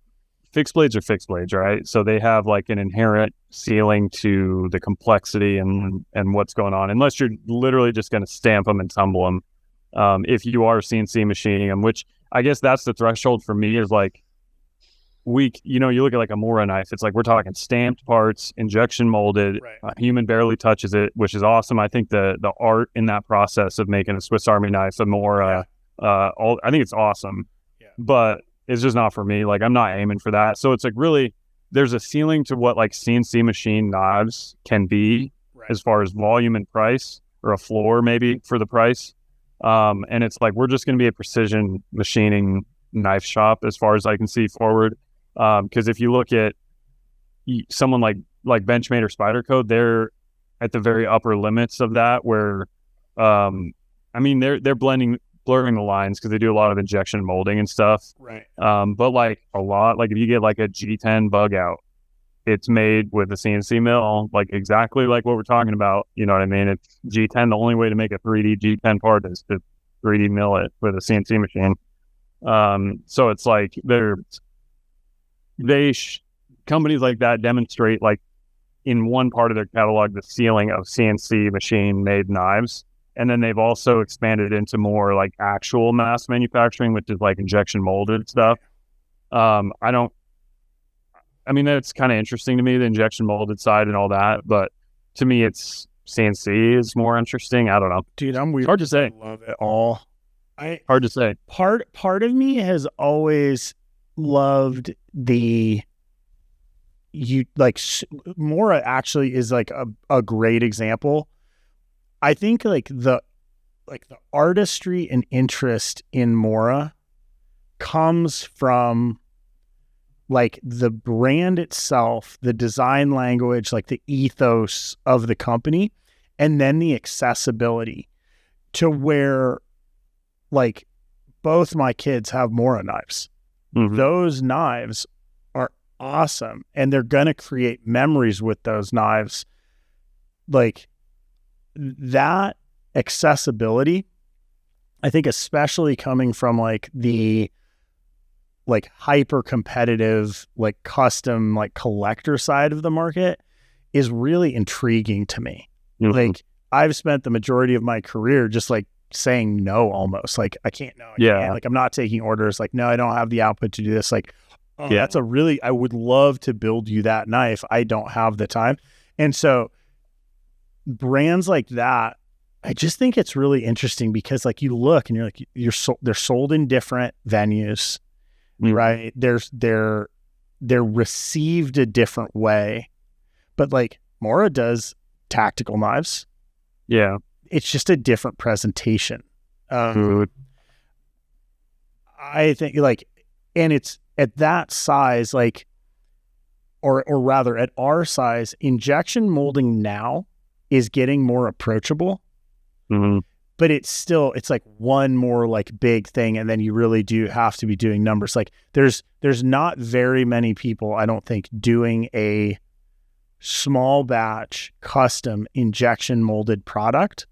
fixed blades are fixed blades, right? So they have like an inherent ceiling to the complexity and what's going on, unless you're literally just going to stamp them and tumble them. If you are CNC machining them, which I guess that's the threshold for me, is like you look at like a Mora knife, it's like we're talking stamped parts, injection molded, right. A human barely touches it, which is awesome. I think the art in that process of making a Swiss Army knife, a Mora, I think it's awesome. Yeah. But it's just not for me. Like, I'm not aiming for that. So it's like, really, there's a ceiling to what like CNC machine knives can be, right, as far as volume and price, or a floor maybe for the price. And it's like, we're just going to be a precision machining knife shop as far as I can see forward. Because if you look at someone like Benchmade or Spyderco, they're at the very upper limits of that, where, I mean, they're blurring the lines because they do a lot of injection molding and stuff. Right. But like a lot, like if you get like a G10 bug out, it's made with a CNC mill, like exactly like what we're talking about. You know what I mean? It's G10. The only way to make a 3D G10 part is to 3D mill it with a CNC machine. So it's like companies like that demonstrate, like, in one part of their catalog, the ceiling of CNC machine made knives. And then they've also expanded into more like actual mass manufacturing, which is like injection molded stuff. I mean, that's kind of interesting to me, the injection molded side and all that. But to me, it's CNC is more interesting. I don't know. Dude, I'm weird. Hard to say. I love it all. Hard to say. Part of me has always loved Mora actually is like a great example. I think like the artistry and interest in Mora comes from like the brand itself, the design language, like the ethos of the company, and then the accessibility to where like both my kids have Mora knives. Mm-hmm. Those knives are awesome, and they're going to create memories with those knives. Like that accessibility, I think, especially coming from like the like hyper competitive, like custom, like collector side of the market, is really intriguing to me. Mm-hmm. Like I've spent the majority of my career just like saying no, almost like I can't. Like I'm not taking orders. Like, no, I don't have the output to do this. Like, that's I would love to build you that knife. I don't have the time. And so brands like that, I just think it's really interesting, because like you look and you're like, they're sold in different venues, mm-hmm. right? They're received a different way, but like Mora does tactical knives. Yeah. It's just a different presentation. I think like, and it's at that size, like, or rather at our size, injection molding now is getting more approachable. Mm-hmm. But it's like one more like big thing, and then you really do have to be doing numbers. Like there's not very many people, I don't think, doing a small batch custom injection molded product.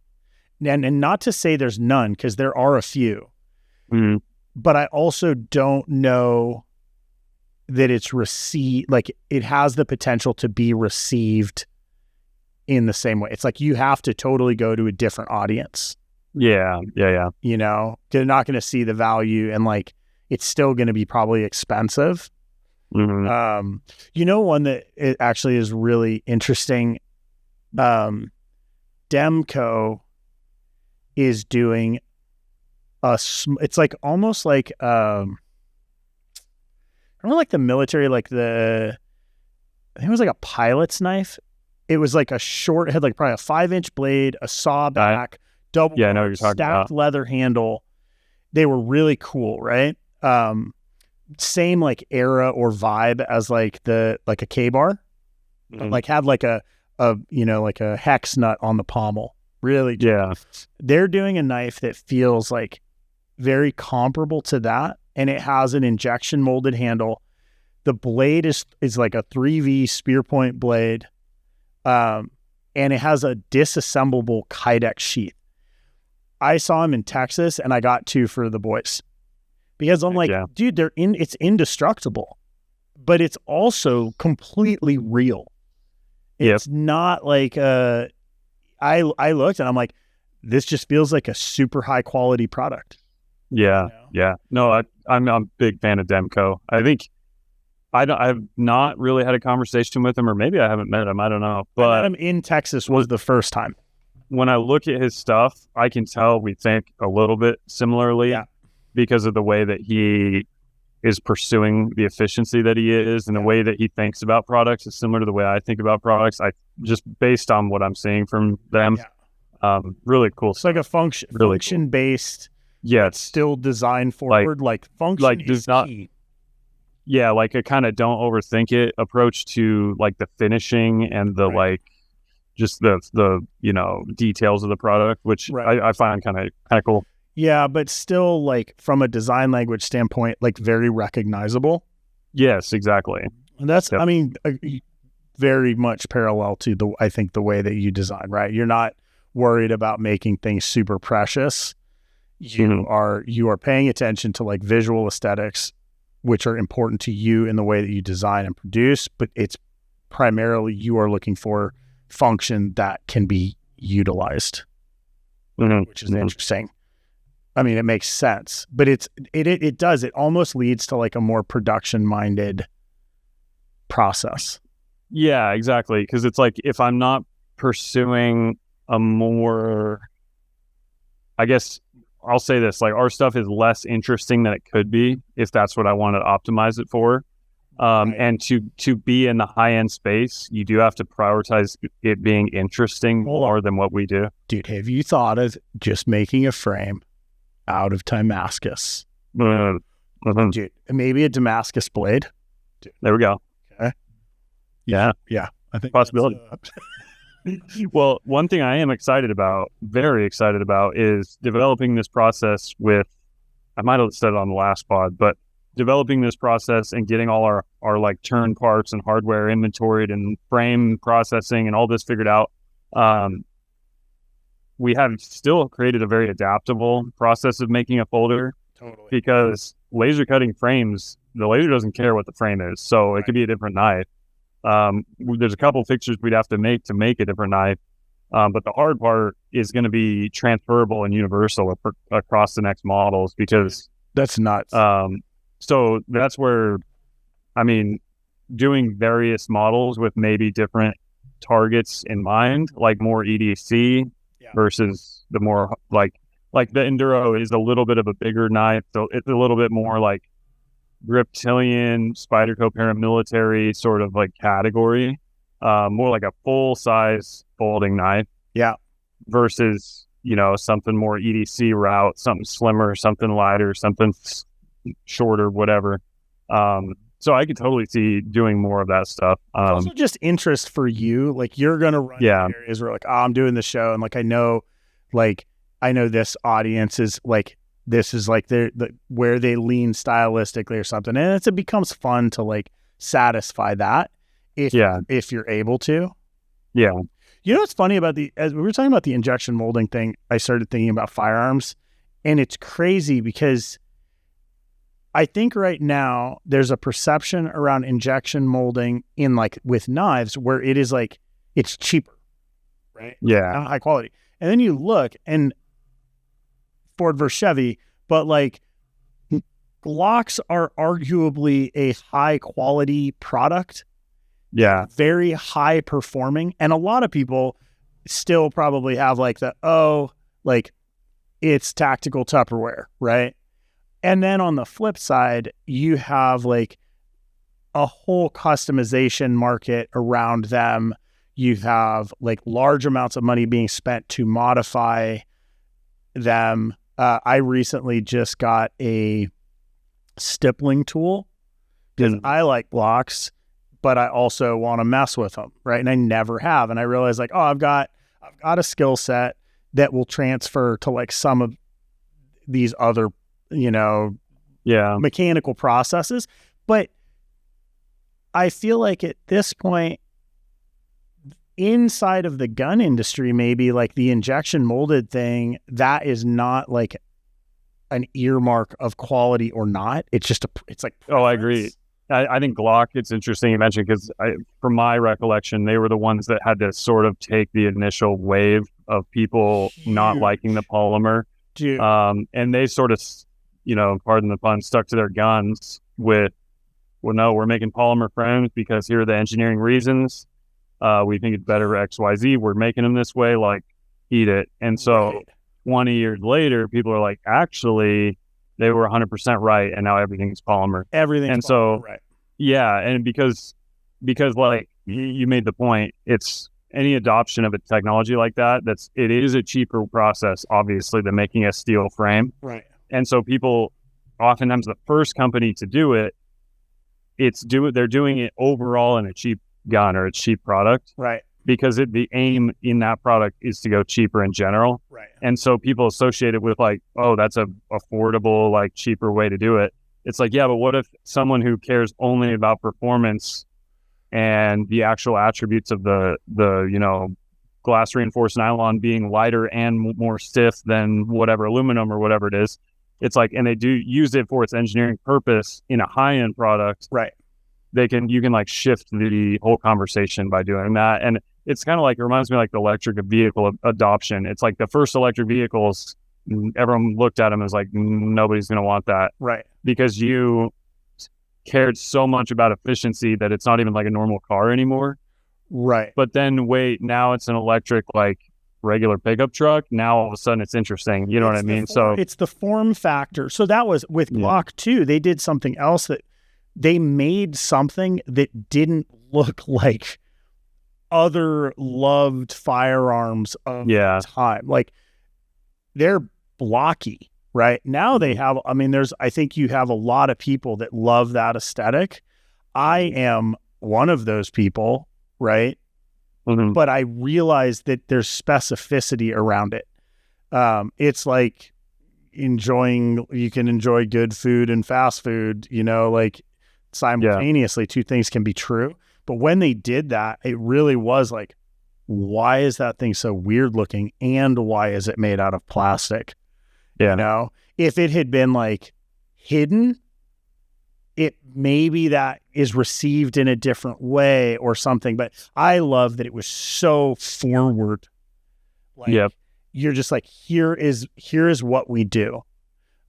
And not to say there's none, because there are a few. Mm-hmm. but I also don't know that it's received, like it has the potential to be received in the same way. It's like you have to totally go to a different audience. Yeah. You know, they're not going to see the value, and like it's still going to be probably expensive. Mm-hmm. You know, one that it actually is really interesting. Demco is doing it's like almost like I don't know, like the military, like I think it was like a pilot's knife. It was like a short, it had like probably a 5-inch blade, a saw back, double I know what you're talking stacked about. leather handle. They were really cool, right? Same like era or vibe as like a K-bar, but like had like a like a hex nut on the pommel. Really, Yeah. They're doing a knife that feels like very comparable to that, and it has an injection molded handle. The blade is like a 3V spear point blade, and it has a disassemblable Kydex sheath. I saw him in Texas, and I got 2 for the boys because I'm like, dude, it's indestructible, but it's also completely real. It's not like I looked and I'm like, this just feels like a super high quality product. Yeah. You know? Yeah. No, I'm a big fan of Demco. I think I've not really had a conversation with him, or maybe I haven't met him. I don't know. But I met him in Texas was the first time. When I look at his stuff, I can tell we think a little bit similarly because of the way that he is pursuing the efficiency that he is, and the way that he thinks about products is similar to the way I think about products. I just based on what I'm seeing from them, really cool. It's like a function based. Yeah, it's still design forward. Like function is key. Yeah, like a kind of don't overthink it approach to like the finishing and the like just the details of the product, which I find kind of cool. Yeah, but still like from a design language standpoint, like very recognizable. Yes, exactly. And that's I mean very much parallel to I think the way that you design, right? You're not worried about making things super precious. You are paying attention to like visual aesthetics, which are important to you in the way that you design and produce, but it's primarily you are looking for function that can be utilized, which is interesting. I mean, it makes sense, but it almost leads to like a more production minded process. Yeah, exactly. Because it's like if I'm not pursuing a more, I guess I'll say this, like our stuff is less interesting than it could be if that's what I want to optimize it for. And to be in the high end space, you do have to prioritize it being interesting more than what we do. Dude, have you thought of just making a frame out of Damascus? Dude, maybe a Damascus blade. Dude. There we go. Okay. Yeah. I think possibility. Well, one thing I am very excited about, is developing this process with, I might have said it on the last pod, but developing this process and getting all our like turn parts and hardware inventoried and frame processing and all this figured out. We have still created a very adaptable process of making a folder. Totally. Because laser cutting frames, the laser doesn't care what the frame is. So it could be a different knife. There's a couple fixtures we'd have to make a different knife. But the hard part is going to be transferable and universal across the next models, because that's nuts. So that's where, I mean, doing various models with maybe different targets in mind, like more EDC versus the more like the Enduro is a little bit of a bigger knife. So it's a little bit more like reptilian, Spyderco paramilitary sort of like category, more like a full size folding knife. Yeah. Versus, something more EDC route, something slimmer, something lighter, something shorter, whatever. So I could totally see doing more of that stuff. Also just interest for you. Like you're going to run in areas where like, I'm doing the show. And like, I know this audience is like, this is like where they lean stylistically or something. And it becomes fun to like satisfy that if you're able to. Yeah. You know what's funny about as we were talking about the injection molding thing, I started thinking about firearms, and it's crazy because I think right now there's a perception around injection molding in like with knives where it is like it's cheaper, right? Yeah. Not high quality. And then you look and Ford versus Chevy, but like Glocks are arguably a high quality product. Yeah. Very high performing. And a lot of people still probably have like like it's tactical Tupperware, right? And then on the flip side, you have like a whole customization market around them. You have like large amounts of money being spent to modify them. I recently just got a stippling tool because I like blocks, but I also want to mess with them, right? And I never have. And I realized like, I've got a skill set that will transfer to like some of these other, mechanical processes. But I feel like at this point, inside of the gun industry, maybe like the injection molded thing, that is not like an earmark of quality or not. It's just it's like preference. Oh, I agree. I think Glock, it's interesting you mentioned because from my recollection, they were the ones that had to sort of take the initial wave of people not liking the polymer. And they sort of, pardon the pun, stuck to their guns with, well, no, we're making polymer frames because here are the engineering reasons. We think it's better for XYZ. We're making them this way, like, eat it. And so 20 years later, people are like, actually, they were 100% right, and now everything's polymer. Everything's polymer, right. Yeah, and because like you made the point, it's any adoption of a technology like that, it is a cheaper process, obviously, than making a steel frame. Right. And so people, oftentimes the first company to do it, they're doing it overall in a cheap gun or a cheap product. Right. Because the aim in that product is to go cheaper in general. Right. And so people associate it with like, oh, that's a affordable, like cheaper way to do it. It's like, yeah, but what if someone who cares only about performance and the actual attributes of the glass reinforced nylon being lighter and more stiff than whatever aluminum or whatever it is. It's like, and they do use it for its engineering purpose in a high-end product. Right. You can like shift the whole conversation by doing that. And it's kind of like, it reminds me like the electric vehicle adoption. It's like the first electric vehicles, everyone looked at them as like, nobody's going to want that. Right. Because you cared so much about efficiency that it's not even like a normal car anymore. Right. But then wait, now it's an electric, like regular pickup truck. Now all of a sudden it's interesting. You know what I mean? So it's the form factor. So that was with Glock too. They did something else that they made something that didn't look like other loved firearms of the time. Like they're blocky, right? Now they have, I think you have a lot of people that love that aesthetic. I am one of those people, right? Mm-hmm. But I realize that there's specificity around it. It's like you can enjoy good food and fast food, like simultaneously. Two things can be true. But when they did that, it really was like, why is that thing so weird looking? And why is it made out of plastic? Yeah. If it had been like hidden, it maybe that is received in a different way or something. But I love that it was so forward. Like you're just like, here is what we do.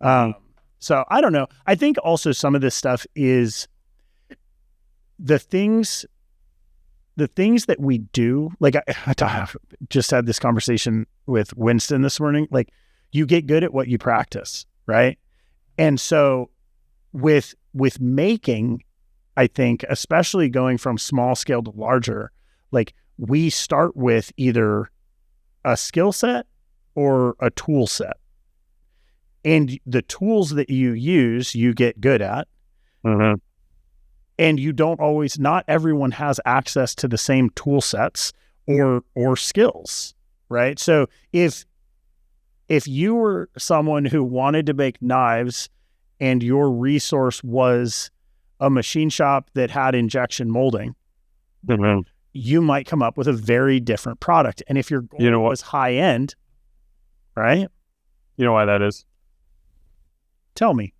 So I don't know. I think also some of this stuff is the things that we do. Like I just had this conversation with Winston this morning. Like you get good at what you practice, right? And so with making, I think, especially going from small scale to larger, like we start with either a skill set or a tool set. And the tools that you use, you get good at. Mm-hmm. And you don't always, not everyone has access to the same tool sets or skills, right? So if you were someone who wanted to make knives and your resource was a machine shop that had injection molding, you might come up with a very different product. And if your goal was high end, right? You know why that is? Tell me.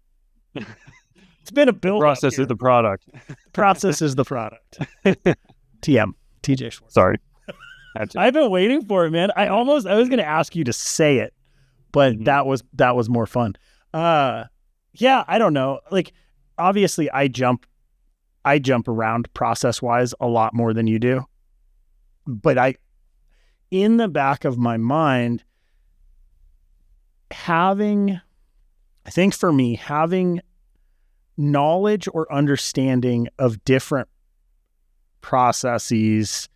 It's been a build. Process is the product. Process is the product. TM, TJ Schwartz. Sorry. I've been waiting for it, man. I was going to ask you to say it, but that was more fun. Yeah, I don't know. Like, obviously I jump around process wise a lot more than you do, but in the back of my mind, having knowledge or understanding of different processes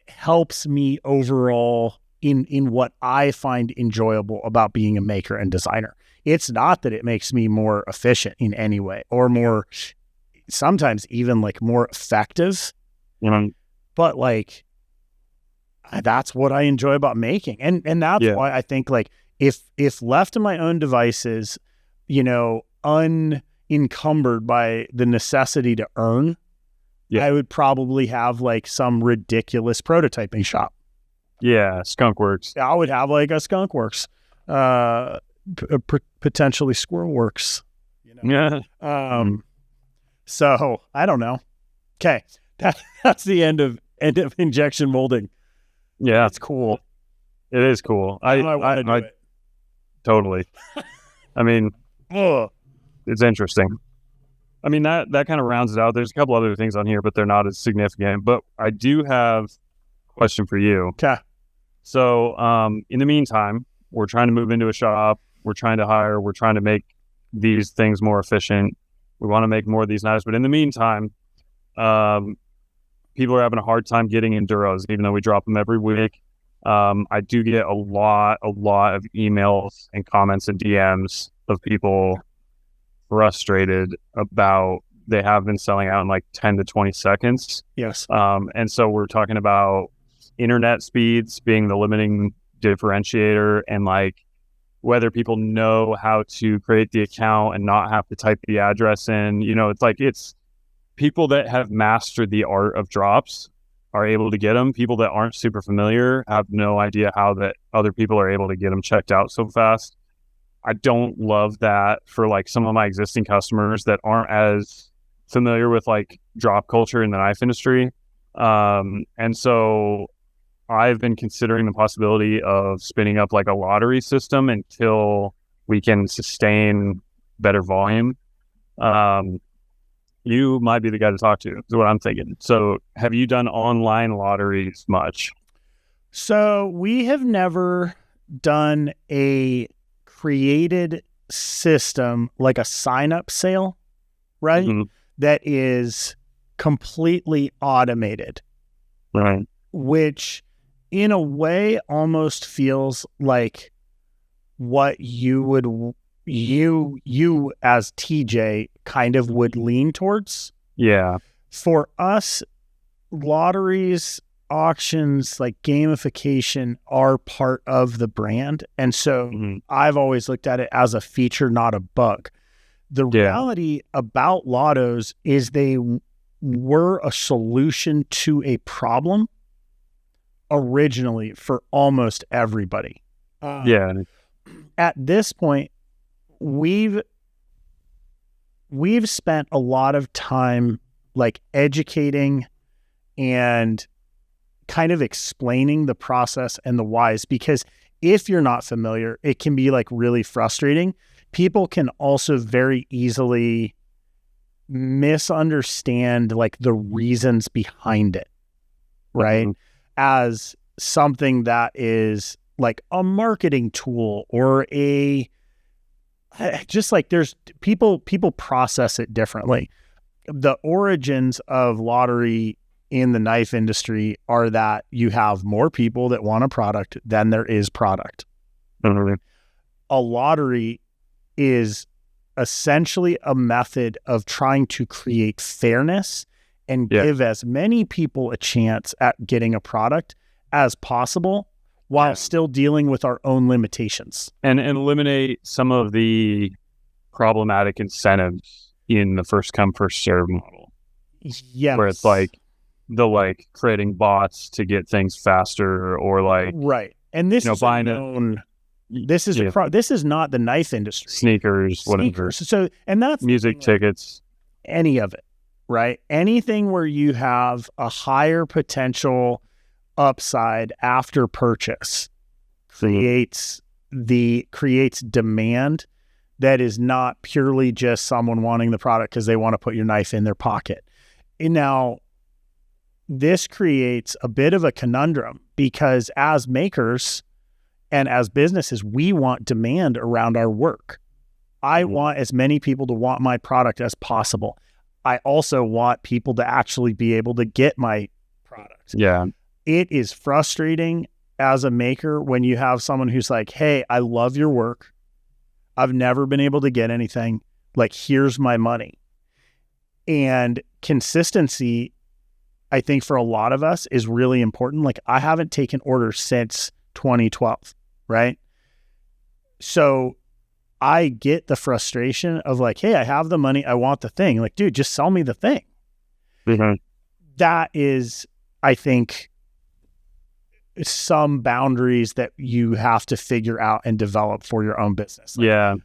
helps me overall in what I find enjoyable about being a maker and designer. It's not that it makes me more efficient in any way or more, sometimes even like more effective, but like that's what I enjoy about making. And that's why I think like if left to my own devices, unencumbered by the necessity to earn, I would probably have like some ridiculous prototyping shop. Yeah, Skunk Works. I would have like a Skunk Works, potentially Squirrel Works. Yeah. So I don't know. Okay, that's the end of injection molding. Yeah, it's cool. It is cool. I want to do it. Totally. I mean, it's interesting. I mean, that kind of rounds it out. There's a couple other things on here, but they're not as significant. But I do have a question for you. Okay. So in the meantime, we're trying to move into a shop. We're trying to hire. We're trying to make these things more efficient. We want to make more of these knives. But in the meantime, people are having a hard time getting Enduros, even though we drop them every week. I do get a lot of emails and comments and DMs of people frustrated about they have been selling out in like 10 to 20 seconds. Yes. And so we're talking about internet speeds being the limiting differentiator, and like whether people know how to create the account and not have to type the address in. It's people that have mastered the art of drops are able to get them. People that aren't super familiar have no idea how that other people are able to get them checked out so fast. I don't love that for like some of my existing customers that aren't as familiar with like drop culture in the knife industry. And so I've been considering the possibility of spinning up like a lottery system until we can sustain better volume. You might be the guy to talk to, is what I'm thinking. So have you done online lotteries much? So we have never done a created system like a sign-up sale, right? Mm-hmm. That is completely automated. Right. Which in a way almost feels like what you as TJ kind of would lean towards. Yeah. For us, lotteries, auctions, like gamification are part of the brand. And so I've always looked at it as a feature, not a bug. The reality about lottos is they were a solution to a problem originally for almost everybody. At this point, we've spent a lot of time like educating and kind of explaining the process and the whys, because if you're not familiar, it can be like really frustrating. People can also very easily misunderstand like the reasons behind it, right? As something that is like a marketing tool or just like there's people process it differently. The origins of lottery in the knife industry are that you have more people that want a product than there is product. A lottery is essentially a method of trying to create fairness and give as many people a chance at getting a product as possible while still dealing with our own limitations. And eliminate some of the problematic incentives in the first come, first serve model. Yes. Where it's like creating bots to get things faster or like... Right. And this is buying known This is this is not the knife industry. Sneakers, whatever. So, and that's music tickets, any of it, right? Anything where you have a higher potential upside after purchase creates demand that is not purely just someone wanting the product because they want to put your knife in their pocket. And now, this creates a bit of a conundrum because as makers and as businesses, we want demand around our work. I want as many people to want my product as possible. I also want people to actually be able to get my product. Yeah. It is frustrating as a maker when you have someone who's like, hey, I love your work. I've never been able to get anything. Like, here's my money. And consistency, I think for a lot of us, is really important. Like, I haven't taken orders since 2012, right? So I get the frustration of like, hey, I have the money. I want the thing. Like, dude, just sell me the thing. Mm-hmm. That is, I think, some boundaries that you have to figure out and develop for your own business. Like, yeah.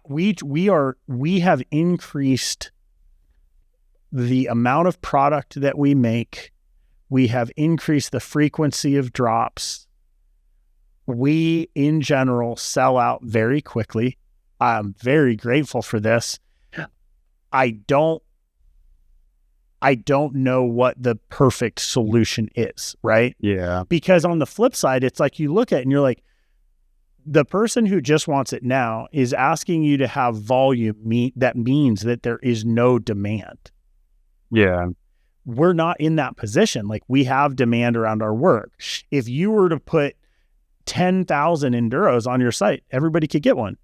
We have increased the amount of product that we make. We have increased the frequency of drops. We, in general, sell out very quickly. I'm very grateful for this. I don't know what the perfect solution is, right? Yeah. Because on the flip side, it's like you look at it and you're like, the person who just wants it now is asking you to have volume. That means that there is no demand. Yeah. We're not in that position. Like, we have demand around our work. If you were to put 10,000 Enduros on your site, everybody could get one.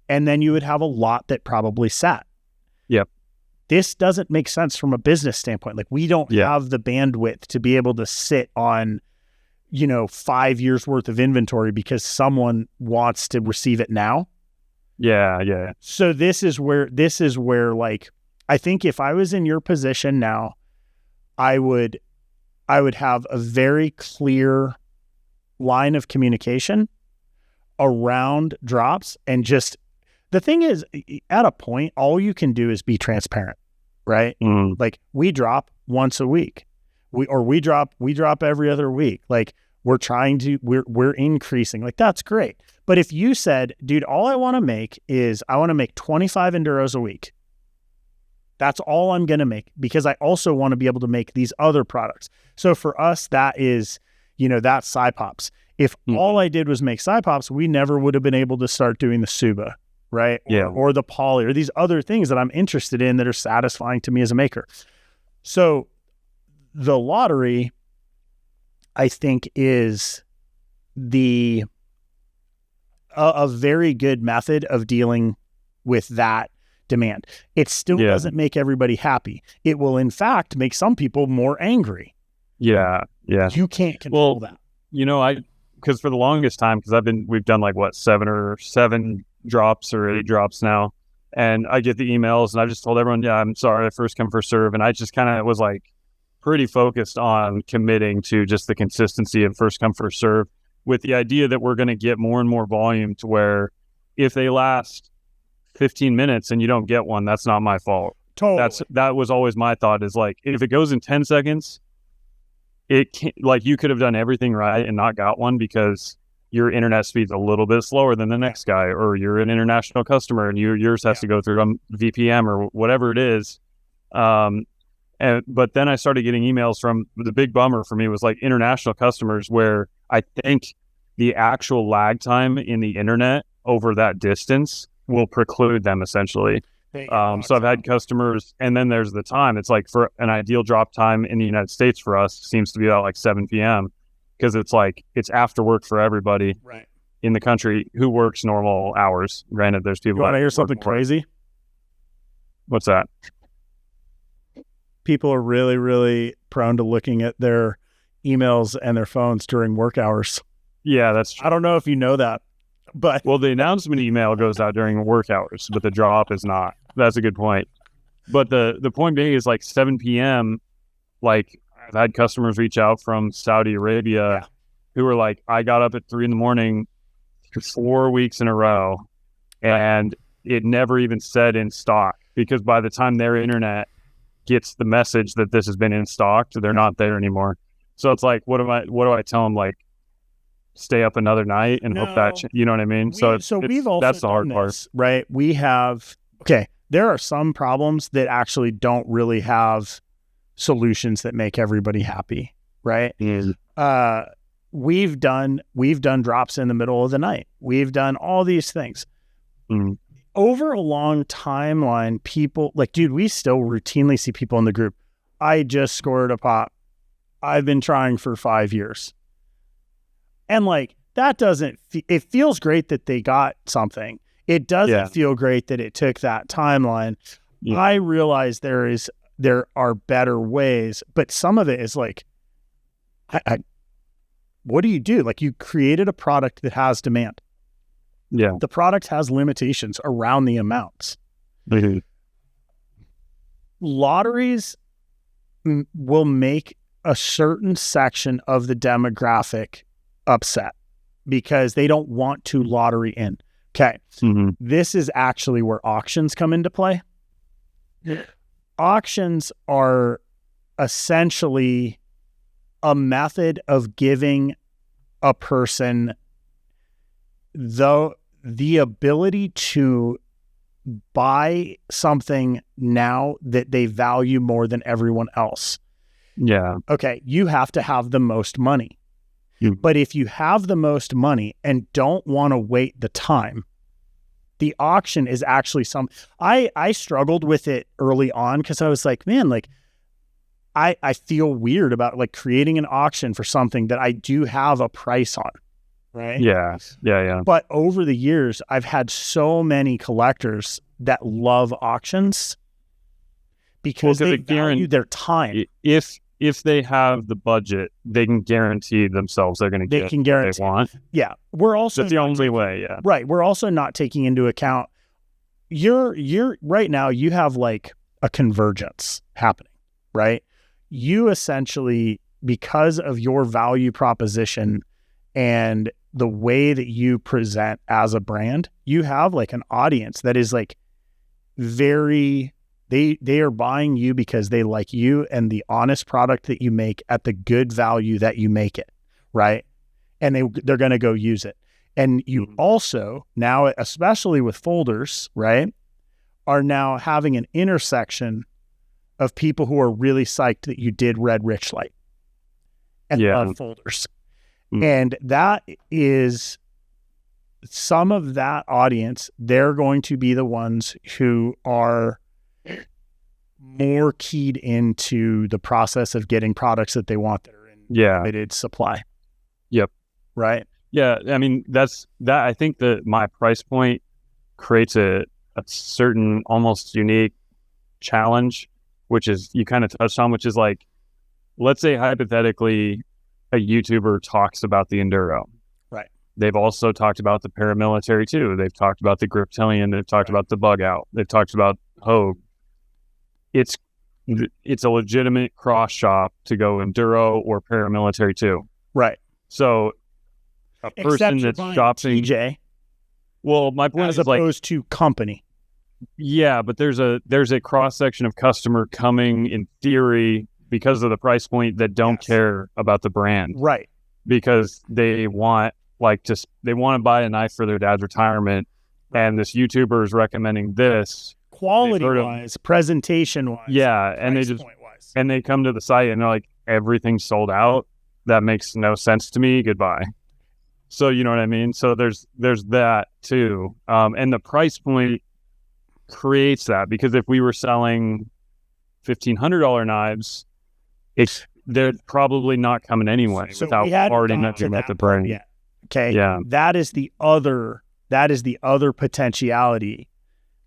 And then you would have a lot that probably sat. Yep. This doesn't make sense from a business standpoint. Like, we don't have the bandwidth to be able to sit on, 5 years worth of inventory because someone wants to receive it now. Yeah. Yeah. So this is where like, I think if I was in your position now, I would have a very clear line of communication around drops. And just, the thing is, at a point, all you can do is be transparent, right? Mm. Like, we drop once a week. We drop every other week. Like, we're increasing. Like, that's great. But if you said, dude, all I want to make is I want to make 25 Enduros a week. That's all I'm going to make, because I also want to be able to make these other products. So for us, that is, that's Sci-Pops. If all I did was make Sci-Pops, we never would have been able to start doing the Suba, right? Yeah. Or the Poly, or these other things that I'm interested in that are satisfying to me as a maker. So the lottery, I think, is a very good method of dealing with that demand. It still doesn't make everybody happy. It will, in fact, make some people more angry. Yeah. Yeah. You can't control that. Because for the longest time, we've done like 7 drops or 8 drops now. And I get the emails and I just told everyone, I'm sorry, first come, first serve. And I just kind of was like pretty focused on committing to just the consistency of first come, first serve, with the idea that we're going to get more and more volume to where if they last 15 minutes and you don't get one, that's not my fault. Totally. That was always my thought, is like, if it goes in 10 seconds, it can't, like, you could have done everything right and not got one because your internet speed's a little bit slower than the next guy, or you're an international customer and yours has to go through VPN or whatever it is. But then I started getting emails from, the big bummer for me was like international customers, where I think the actual lag time in the internet over that distance will preclude them essentially. So I've had customers, and then there's the time. It's like, for an ideal drop time in the United States for us seems to be about like 7 p.m. because it's like, it's after work for everybody in the country who works normal hours. Granted, there's people. You want to hear something crazy? What's that? People are really, really prone to looking at their emails and their phones during work hours. Yeah, that's true. I don't know if you know that, but well, the announcement email goes out during work hours, but the drop is not. That's a good point. But the point being is like 7 p.m. Like, I've had customers reach out from Saudi Arabia who were like, I got up at 3 a.m. 4 weeks in a row, and it never even said in stock, because by the time their internet gets the message that this has been in stock, they're not there anymore. So it's like, what do I tell them? Like, stay up another night and hope that, you know what I mean? We've also that's the hard done part, this, right? We have, there are some problems that actually don't really have solutions that make everybody happy, right? We've done drops in the middle of the night. We've done all these things. Over a long timeline, people like, dude, we still routinely see people in the group. I just scored a pop. I've been trying for 5 years. And like, that doesn't, it feels great that they got something. It doesn't feel great that it took that timeline. I realize there are better ways, but some of it is like, what do you do? Like, you created a product that has demand. Yeah. The product has limitations around the amounts. Lotteries will make a certain section of the demographic upset because they don't want to lottery in. Okay. This is actually where auctions come into play. Auctions are essentially a method of giving a person the ability to buy something now that they value more than everyone else. Yeah. Okay. You have to have the most money. But if you have the most money and don't want to wait the time, the auction is actually I struggled with it early on because I was like, man, like I feel weird about like creating an auction for something that I do have a price on. Right. Yeah. But over the years, I've had so many collectors that love auctions because they value their time. If they have the budget, they can guarantee themselves they're going to get what they want. Yeah. We're also, that's the only way. Yeah. Right. We're also not taking into account you're right now, you have like a convergence happening, right? You essentially, because of your value proposition and the way that you present as a brand, you have like an audience that is like very, they are buying you because they like you and the honest product that you make at the good value that you make it, right? And they're going to go use it. And you also now, especially with folders, right, are now having an intersection of people who are really psyched that you did Red Rich Light and love folders. And that is some of that audience. They're going to be the ones who are more keyed into the process of getting products that they want that are in limited supply. Yep. Right. Yeah. I mean, I think that my price point creates a certain almost unique challenge, which is, you kind of touched on, which is like, let's say hypothetically a YouTuber talks about the Enduro. Right. They've also talked about the paramilitary too. They've talked about the Griptilian. They've talked about the Bug Out. They've talked about Hogue. It's a legitimate cross shop to go Enduro or paramilitary too. Right. So a person that's shopping TJ. Well, my point is like, opposed to company. Yeah, but there's a cross section of customer coming in theory because of the price point that don't care about the brand. Right. Because they want to buy a knife for their dad's retirement, and this YouTuber is recommending this. Quality wise, presentation wise. Yeah, and they come to the site and they're like, everything's sold out. That makes no sense to me. Goodbye. So you know what I mean? So there's that too. And the price point creates that, because if we were selling $1,500 knives, they're probably not coming anyway without already mentioning that the brand. Yeah. Okay. Yeah. That is the other potentiality.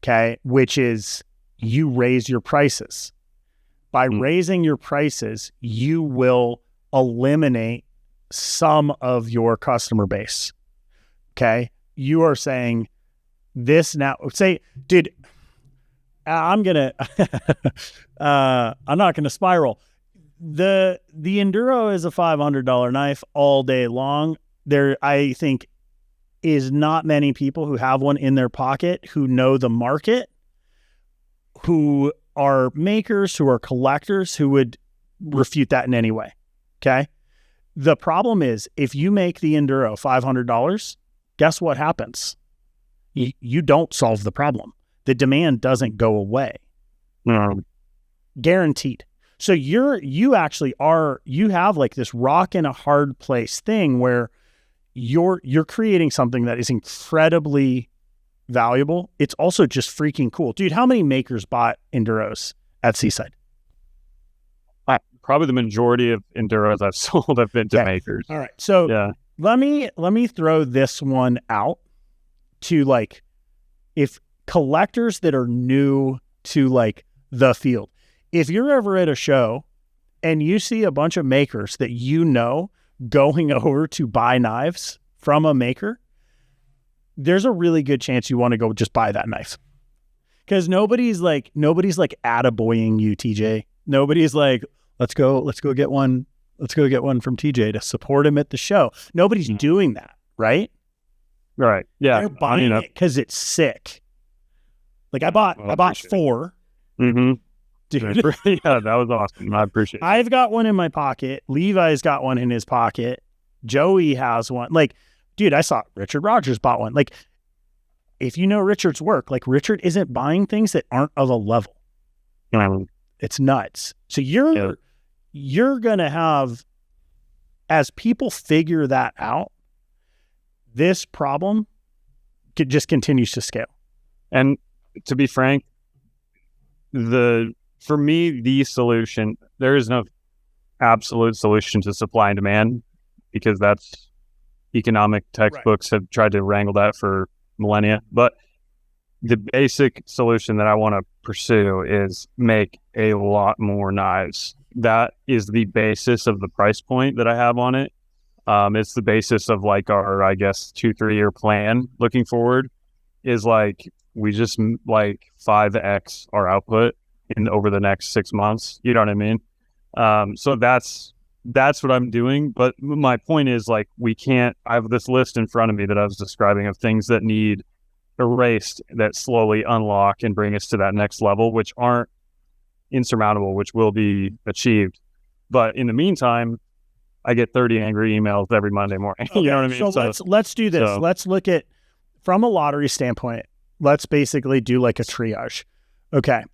Okay. Which is, you raise your prices. By raising your prices, you will eliminate some of your customer base. Okay. You are saying this now, dude, I'm not going to spiral. The Enduro is a $500 knife all day long. I think is not many people who have one in their pocket who know the market, who are makers, who are collectors, who would refute that in any way. Okay. The problem is if you make the Enduro $500, guess what happens? You don't solve the problem. The demand doesn't go away. Guaranteed. So you have like this rock in a hard place thing where you're creating something that is incredibly valuable. It's also just freaking cool. Dude, how many makers bought Enduros at Seaside? Probably the majority of Enduros I've sold have been to makers. All right. So let me throw this one out to like, if collectors that are new to like the field, if you're ever at a show and you see a bunch of makers that you know going over to buy knives from a maker, there's a really good chance you want to go just buy that knife. Because nobody's like attaboying you, TJ. Nobody's like, let's go get one from TJ to support him at the show. Nobody's doing that, right? Right. Yeah. They're buying it because it's sick. Like I bought 4. Mm-hmm. Dude. Yeah, that was awesome. I appreciate it. I've got one in my pocket. Levi's got one in his pocket. Joey has one. Like, dude, I saw Richard Rogers bought one. Like, if you know Richard's work, like Richard isn't buying things that aren't of a level. It's nuts. So you're going to have, as people figure that out, this problem just continues to scale. And to be frank, for me, the solution, there is no absolute solution to supply and demand, because that's economic textbooks have tried to wrangle that for millennia. But the basic solution that I want to pursue is make a lot more knives. That is the basis of the price point that I have on it. It's the basis of like our, I guess, 2-3 year plan looking forward, is like we just like 5x our output over the next 6 months. You know what I mean? So that's what I'm doing. But my point is, like, I have this list in front of me that I was describing of things that need erased, that slowly unlock and bring us to that next level, which aren't insurmountable, which will be achieved. But in the meantime, I get 30 angry emails every Monday morning. Okay, you know what I mean? So let's do this. Let's look at, from a lottery standpoint, let's basically do like a triage. Okay.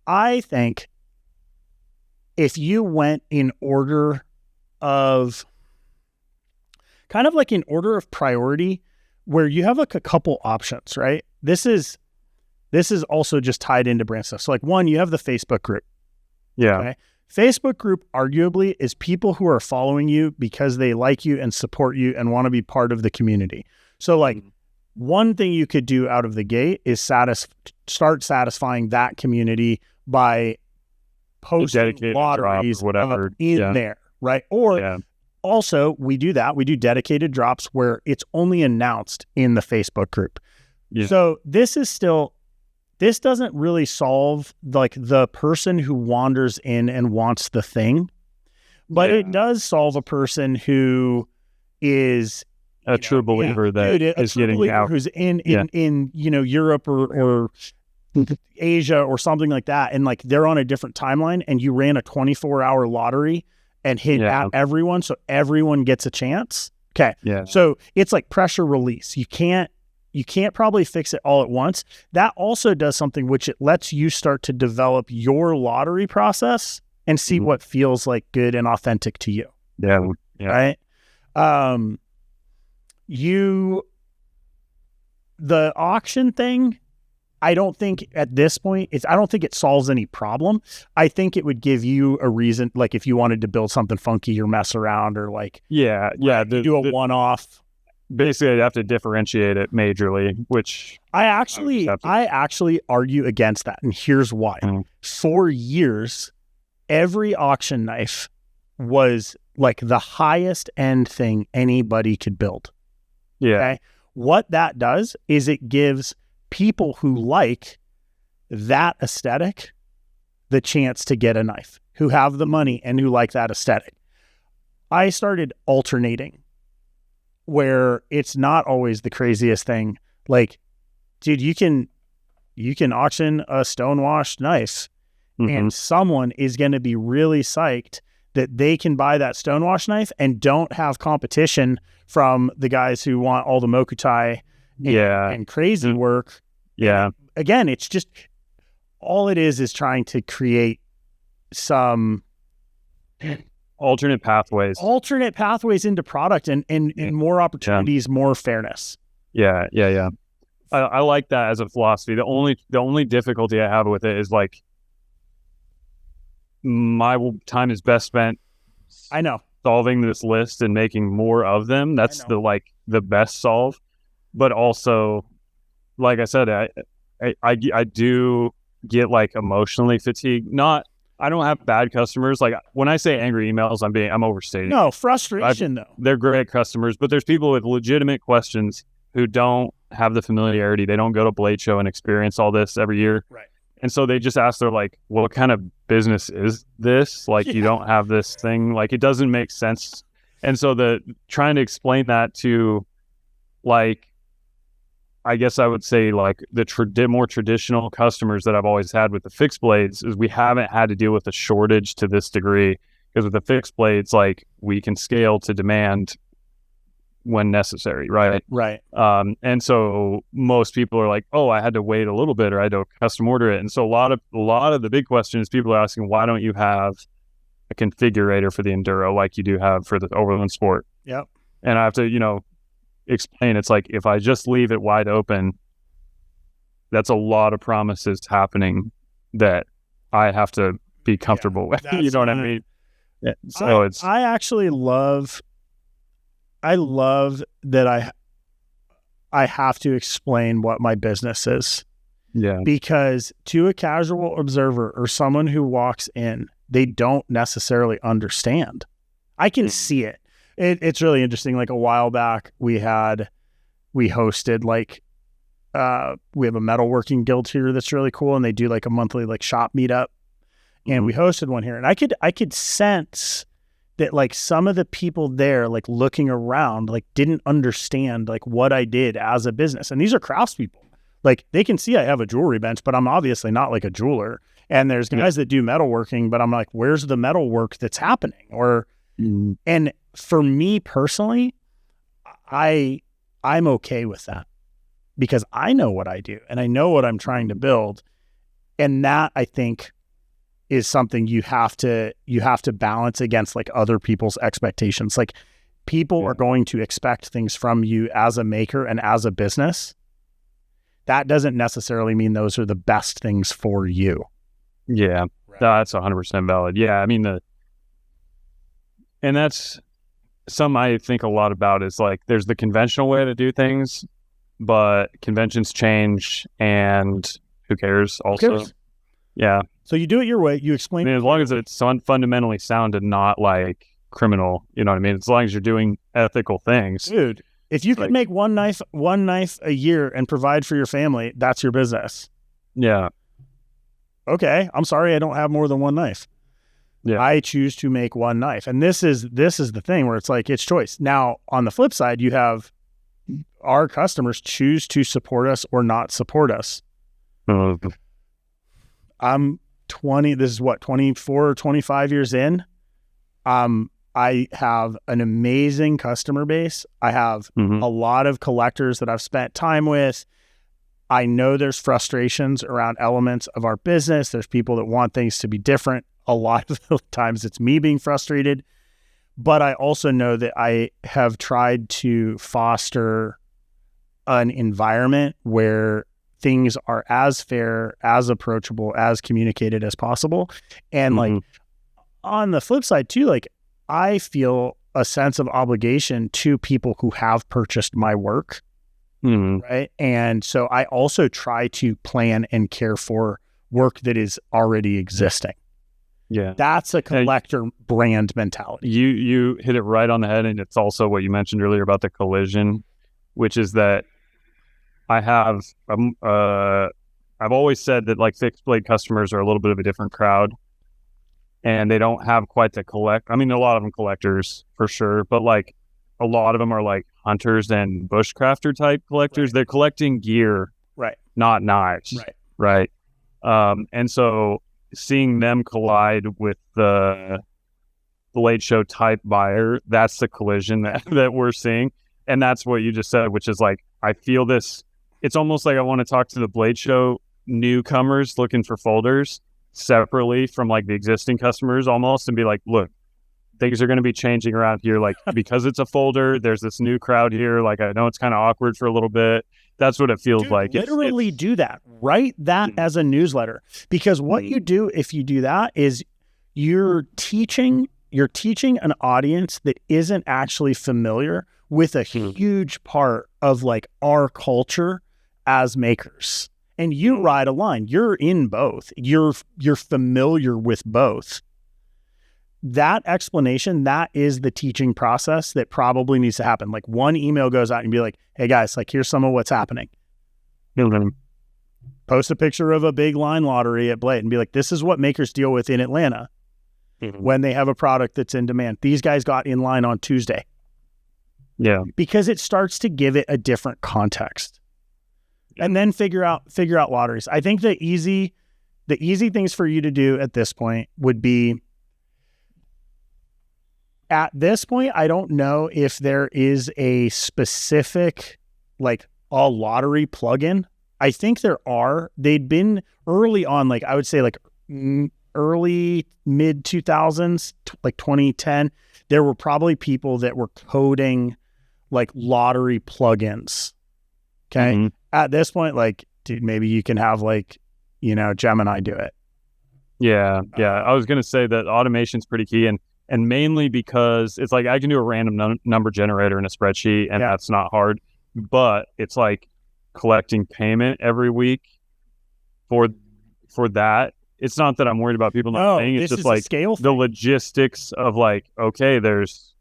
I think if you went in order of, kind of like in order of priority, where you have like a couple options, right? This is also just tied into brand stuff. So like, one, you have the Facebook group. Yeah. Okay? Facebook group arguably is people who are following you because they like you and support you and want to be part of the community. So like, one thing you could do out of the gate is start satisfying that community by posting lotteries whatever in there, right? Or also, we do dedicated drops where it's only announced in the Facebook group. Yeah. So this doesn't really solve like the person who wanders in and wants the thing, but it does solve a person who is a true believer is getting out, who's in Europe or Asia or something like that, and like they're on a different timeline, and you ran a 24-hour lottery and hit at everyone, so everyone gets a chance. Okay. Yeah. So it's like pressure release. You can't probably fix it all at once. That also does something which it lets you start to develop your lottery process and see what feels like good and authentic to you. Yeah. Right. The auction thing, I don't think at this point I don't think it solves any problem. I think it would give you a reason, like if you wanted to build something funky or mess around or like, do a one-off. Basically, I'd have to differentiate it majorly, which I actually argue against that. And here's why. For years, every auction knife was like the highest end thing anybody could build. Yeah. Okay? What that does is it gives people who like that aesthetic the chance to get a knife, who have the money and who like that aesthetic. I started alternating where it's not always the craziest thing. Like, dude, you can auction a stonewashed knife, and someone is going to be really psyched that they can buy that stonewash knife and don't have competition from the guys who want all the mokutai and crazy work. Yeah. And again, it's just, all it is trying to create some alternate pathways into product and more opportunities, more fairness. Yeah. I like that as a philosophy. The only difficulty I have with it is like, my time is best spent solving this list and making more of them. That's the best solve. But also, like I said, I do get like emotionally fatigued. I don't have bad customers. Like when I say angry emails, I'm overstating. No, frustration though. They're great customers, but there's people with legitimate questions who don't have the familiarity. They don't go to Blade Show and experience all this every year. Right. And so they just ask, they're like, what kind of business is this? Like, you don't have this thing. Like, it doesn't make sense. And so trying to explain that to, like, I guess I would say like the more traditional customers that I've always had with the fixed blades is we haven't had to deal with a shortage to this degree, because with the fixed blades, like, we can scale to demand when necessary, right? Right. And so most people are like, oh, I had to wait a little bit, or I had to custom order it. And so a lot of the big questions people are asking, why don't you have a configurator for the Enduro like you do have for the Overland Sport? Yep. And I have to, explain, it's like, if I just leave it wide open, that's a lot of promises happening that I have to be comfortable with. You know what I mean? Yeah. So I actually love that I have to explain what my business is. Yeah. Because to a casual observer or someone who walks in, they don't necessarily understand. I can see it. It's really interesting. Like a while back, we hosted like, we have a metalworking guild here that's really cool, and they do like a monthly like shop meetup, and we hosted one here, and I could sense that like some of the people there, like looking around, like didn't understand like what I did as a business. And these are craftspeople. Like they can see I have a jewelry bench, but I'm obviously not like a jeweler. And there's guys that do metalworking, but I'm like, where's the metal work that's happening? And for me personally, I'm okay with that, because I know what I do and I know what I'm trying to build. And that, I think, is something you have to balance against like other people's expectations. Like people are going to expect things from you as a maker and as a business. That doesn't necessarily mean those are the best things for you. Yeah, right. That's 100% valid. Yeah, I mean, and that's something I think a lot about, is like, there's the conventional way to do things, but conventions change, and who cares also? Who cares? Yeah. So you do it your way. You explain. I mean, as long as it's fundamentally sound and not like criminal, you know what I mean? As long as you're doing ethical things. Dude, if you could make one knife a year and provide for your family, that's your business. Yeah. Okay. I'm sorry, I don't have more than one knife. Yeah. I choose to make one knife. And this is the thing where it's like, it's choice. Now, on the flip side, you have our customers choose to support us or not support us. I'm 24 or 25 years in. I have an amazing customer base. I have a lot of collectors that I've spent time with. I know there's frustrations around elements of our business. There's people that want things to be different. A lot of the times it's me being frustrated, but I also know that I have tried to foster an environment where things are as fair, as approachable, as communicated as possible. And like on the flip side too, like I feel a sense of obligation to people who have purchased my work. Right. And so I also try to plan and care for work that is already existing. Yeah. That's a collector brand mentality. You hit it right on the head. And it's also what you mentioned earlier about the collision, which is that I have, I've always said that like fixed blade customers are a little bit of a different crowd, and they don't have quite the I mean, a lot of them collectors for sure, but like a lot of them are like hunters and bushcrafter type collectors. Right. They're collecting gear, Right. not knives. Right. And so seeing them collide with the Blade Show type buyer, that's the collision that we're seeing. And that's what you just said, which is like, I feel this, it's almost like I want to talk to the Blade Show newcomers looking for folders separately from like the existing customers almost, and be like, look, things are going to be changing around here. Like, because it's a folder, there's this new crowd here. Like, I know it's kind of awkward for a little bit. That's what it feels like. Literally do that. Write that as a newsletter, because what you do if you do that is you're teaching an audience that isn't actually familiar with a huge part of like our culture as makers. And you ride a line. You're in both. You're familiar with both. That explanation, that is the teaching process that probably needs to happen. Like, one email goes out and be like, hey guys, like, here's some of what's happening. Post a picture of a big line lottery at Blade and be like, this is what makers deal with in Atlanta when they have a product that's in demand. These guys got in line on Tuesday. Yeah. Because it starts to give it a different context. And then figure out lotteries. I think the easy things for you to do at this point would be, at this point, I don't know if there is a specific, like, a lottery plugin. I think there are. They'd been early on, like, I would say, like, early, mid 2000s, like 2010. There were probably people that were coding, like, lottery plugins. Okay. At this point, like, dude, maybe you can have, like, Gemini do it. Yeah. I was going to say that automation's pretty key. And mainly because it's like, I can do a random number generator in a spreadsheet, and that's not hard, but it's like collecting payment every week for that. It's not that I'm worried about people not paying. It's just like the logistics of like, okay, there's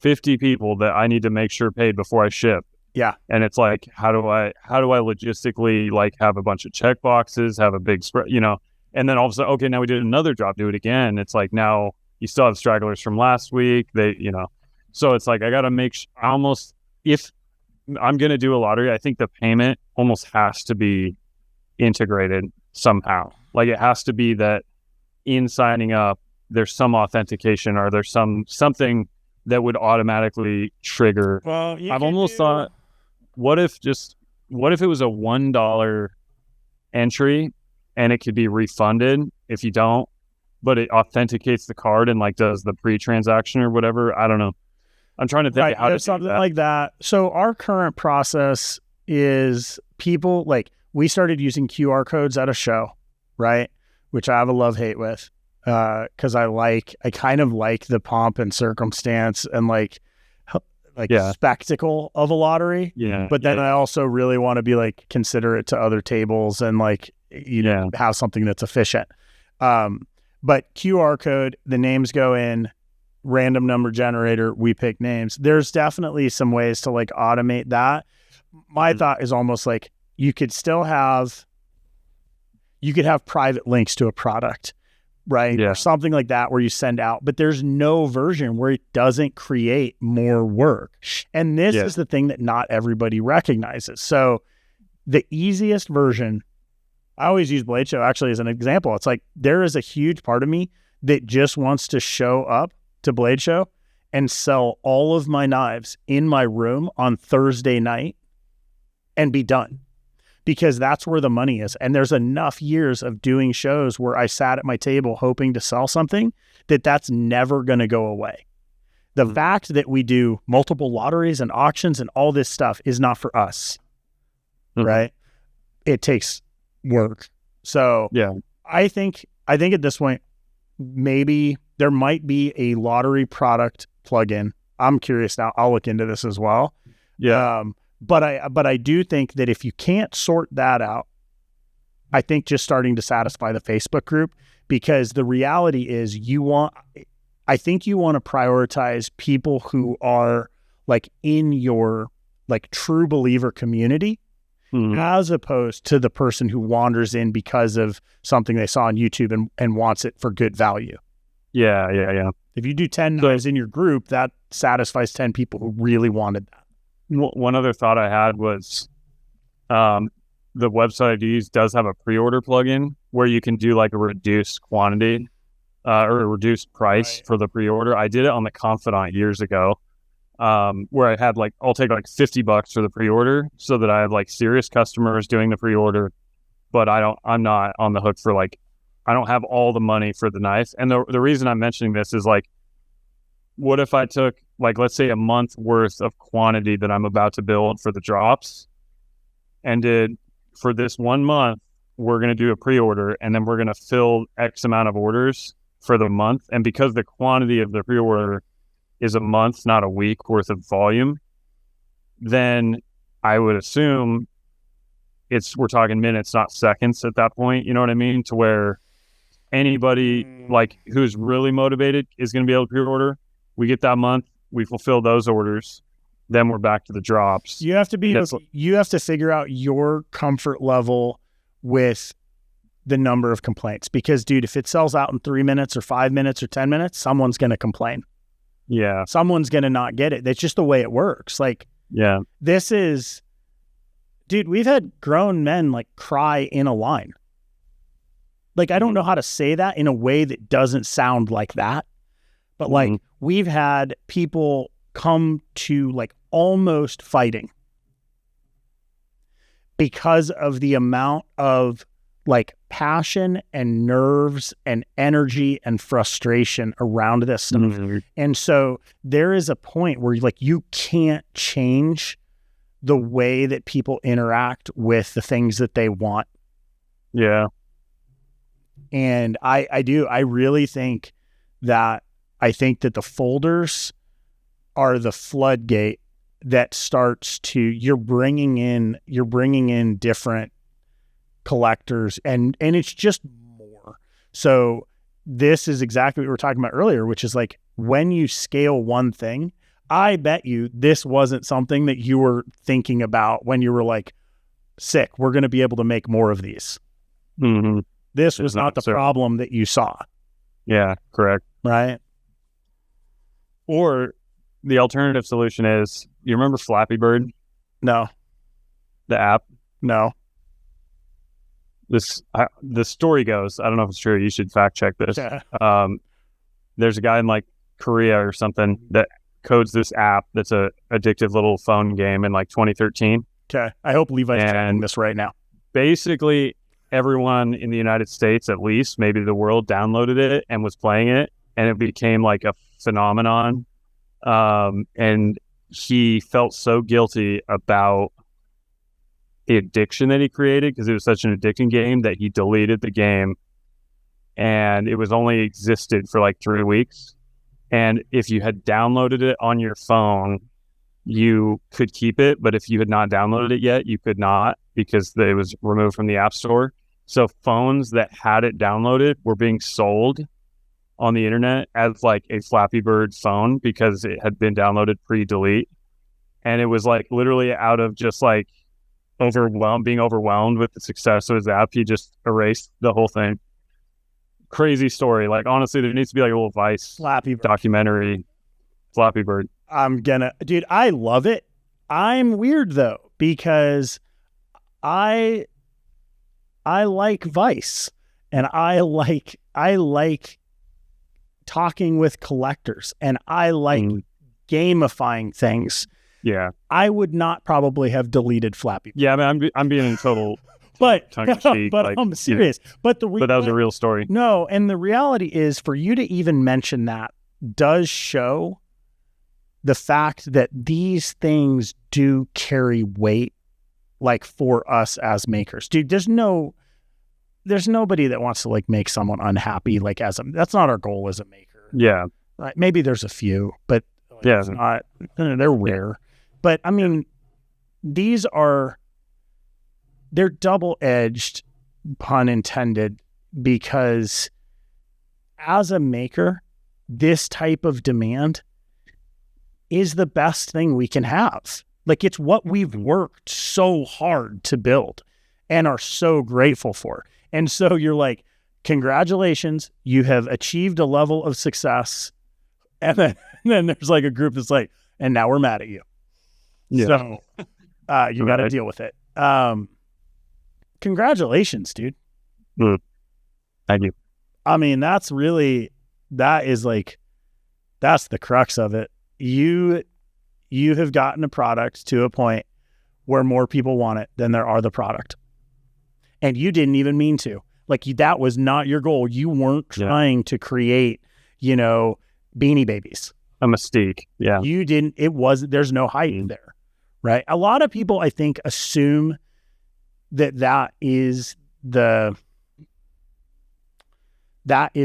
50 people that I need to make sure paid before I ship. Yeah. And it's like, how do I logistically like have a bunch of check boxes, have a big spread, and then all of a sudden, okay, now we did another drop, do it again. It's like, now you still have stragglers from last week. So it's like, I got to if I'm going to do a lottery, I think the payment almost has to be integrated somehow. Like, it has to be that in signing up, there's some authentication, or there's something that would automatically trigger. Well, I've almost thought, what if it was a $1 entry and it could be refunded if you don't, but it authenticates the card and like does the pre-transaction or whatever. I don't know. I'm trying to think how to something like that. So our current process is, people, like, we started using QR codes at a show, right? Which I have a love-hate with, because I kind of like the pomp and circumstance and like spectacle of a lottery. Yeah. But then I also really want to be like considerate to other tables and like, have something that's efficient. But QR code, the names go in, random number generator, we pick names. There's definitely some ways to like automate that. My thought is almost like you could have private links to a product, right? Yeah. Or something like that where you send out, but there's no version where it doesn't create more work. And this is the thing that not everybody recognizes. So the easiest version, I always use Blade Show actually as an example. It's like, there is a huge part of me that just wants to show up to Blade Show and sell all of my knives in my room on Thursday night and be done, because that's where the money is. And there's enough years of doing shows where I sat at my table hoping to sell something that's never going to go away. The fact that we do multiple lotteries and auctions and all this stuff is not for us, right? It takes work. So I think at this point, maybe there might be a lottery product plugin. I'm curious now. I'll look into this as well. Yeah. But I do think that if you can't sort that out, I think just starting to satisfy the Facebook group, because the reality is I think you want to prioritize people who are like in your like true believer community, as opposed to the person who wanders in because of something they saw on YouTube and wants it for good value. Yeah. If you do 10 knives in your group, that satisfies 10 people who really wanted that. One other thought I had was the website I use does have a pre-order plugin where you can do like a reduced quantity or a reduced price for the pre-order. I did it on the Confidant years ago, where I had like, I'll take like $50 for the pre-order so that I have like serious customers doing the pre-order, but I'm not on the hook for like, I don't have all the money for the knife. And the reason I'm mentioning this is like, what if I took like, let's say a month worth of quantity that I'm about to build for the drops and did for this 1 month, we're going to do a pre-order and then we're going to fill X amount of orders for the month. And because the quantity of the pre-order is a month, not a week worth of volume, then I would assume we're talking minutes, not seconds at that point. You know what I mean? To where anybody like who's really motivated is going to be able to pre-order. We get that month, we fulfill those orders, then we're back to the drops. You have to figure out your comfort level with the number of complaints, because dude, if it sells out in 3 minutes or 5 minutes or 10 minutes, someone's going to complain. Yeah. Someone's going to not get it. That's just the way it works. Like, yeah, dude, we've had grown men like cry in a line. Like, I don't know how to say that in a way that doesn't sound like that, but like we've had people come to like almost fighting because of the amount of like passion and nerves and energy and frustration around this stuff. And so there is a point where like you can't change the way that people interact with the things that they want. Yeah. And I really think that the folders are the floodgate that starts to, you're bringing in different collectors and it's just more. So this is exactly what we were talking about earlier, which is like when you scale one thing, I bet you this wasn't something that you were thinking about when you were like, sick, we're going to be able to make more of these. This was not the problem that you saw. Yeah, correct. Right. Or the alternative solution is, you remember Flappy Bird? No. The app? No. The story goes, I don't know if it's true, you should fact check this. Yeah. There's a guy in like Korea or something that codes this app that's a addictive little phone game in like 2013. Okay. I hope Levi's checking this right now. Basically, everyone in the United States, at least, maybe the world, downloaded it and was playing it, and it became like a phenomenon. And he felt so guilty about the addiction that he created because it was such an addicting game that he deleted the game, and it was only existed for like 3 weeks. And if you had downloaded it on your phone, you could keep it, but if you had not downloaded it yet, you could not, because it was removed from the App Store. So phones that had it downloaded were being sold on the internet as like a Flappy Bird phone because it had been downloaded pre-delete. And it was like literally out of just like being overwhelmed with the success of his app, he just erased the whole thing. Crazy story. Like, honestly, there needs to be like a little Vice Flappy Bird documentary. Flappy Bird. Dude, I love it. I'm weird though, because I like Vice, and I like talking with collectors, and I like gamifying things. Yeah. I would not probably have deleted Flappy Bird. Yeah, I mean, I'm being in total but tongue-in-cheek, but I'm serious. You know, but that was a real story. No, and the reality is, for you to even mention that does show the fact that these things do carry weight, like for us as makers. Dude, there's nobody that wants to like make someone unhappy. Like that's not our goal as a maker. Yeah. Maybe there's a few, but like, yeah, it's not, they're rare. But I mean, they're double-edged, pun intended, because as a maker, this type of demand is the best thing we can have. Like, it's what we've worked so hard to build and are so grateful for. And so you're like, congratulations, you have achieved a level of success. And then there's like a group that's like, and now we're mad at you. Yeah. So you got to deal with it. Congratulations, dude. Thank you. I mean, that's the crux of it. You have gotten a product to a point where more people want it than there are the product. And you didn't even mean to. Like, that was not your goal. You weren't trying to create, Beanie Babies. A mystique. Yeah. You didn't, there's no hype there, right? A lot of people, I think, assume that is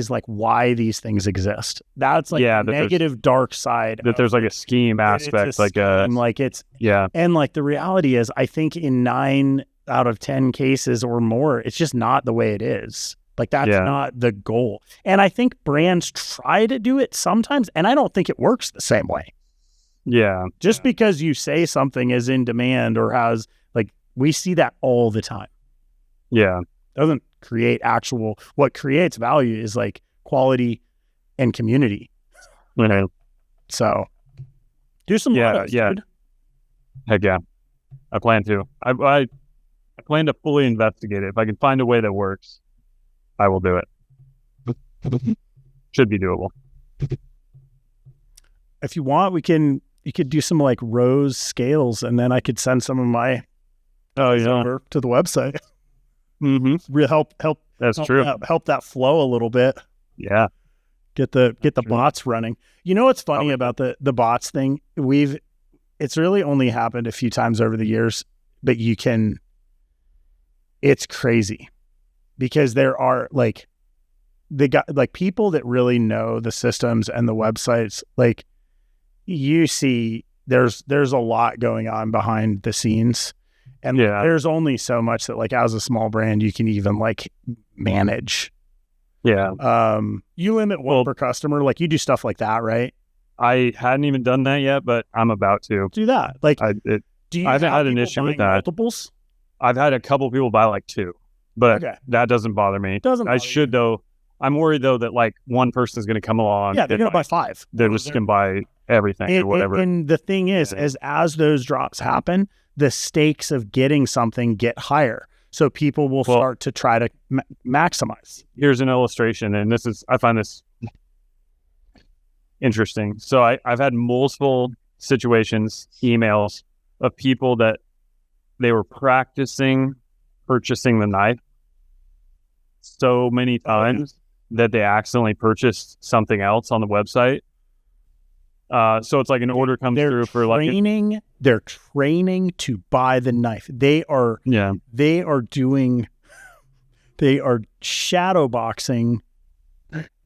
like why these things exist. That's like the negative dark side. That there's like a scheme aspect, and like the reality is, I think in 9 out of 10 cases or more, it's just not the way it is. Like, that's not the goal. And I think brands try to do it sometimes, and I don't think it works the same way. Yeah. Just because you say something is in demand or has, like, we see that all the time. Yeah. Doesn't create what creates value is like quality and community. So do some lottos, dude. Heck yeah. I plan to. I plan to fully investigate it. If I can find a way that works, I will do it. Should be doable. If you want, you could do some like rose scales, and then I could send some of my over to the website. Mm-hmm. Help. That's true. Help that flow a little bit. Yeah. Get the bots running. You know what's funny about the bots thing? It's really only happened a few times over the years, but it's crazy because there are like, they got like people that really know the systems and the websites. Like, you see there's a lot going on behind the scenes. And there's only so much that, like, as a small brand, you can even like manage. Yeah. You limit one per customer. Like, you do stuff like that, right? I hadn't even done that yet, but I'm about to do that. Like, I haven't had an issue with that. Multiples? I've had a couple people buy like 2, but that doesn't bother me. I should though. I'm worried though that like one person is going to come along. Yeah, they're going to buy 5. They're just going to buy everything or whatever. And the thing is, as those drops happen, the stakes of getting something get higher. So people will start to try to maximize. Here's an illustration, and I find this interesting. So I've had multiple situations, emails of people that they were practicing purchasing the knife so many times that they accidentally purchased something else on the website. So it's like an order comes through for like they're training to buy the knife. They are shadow boxing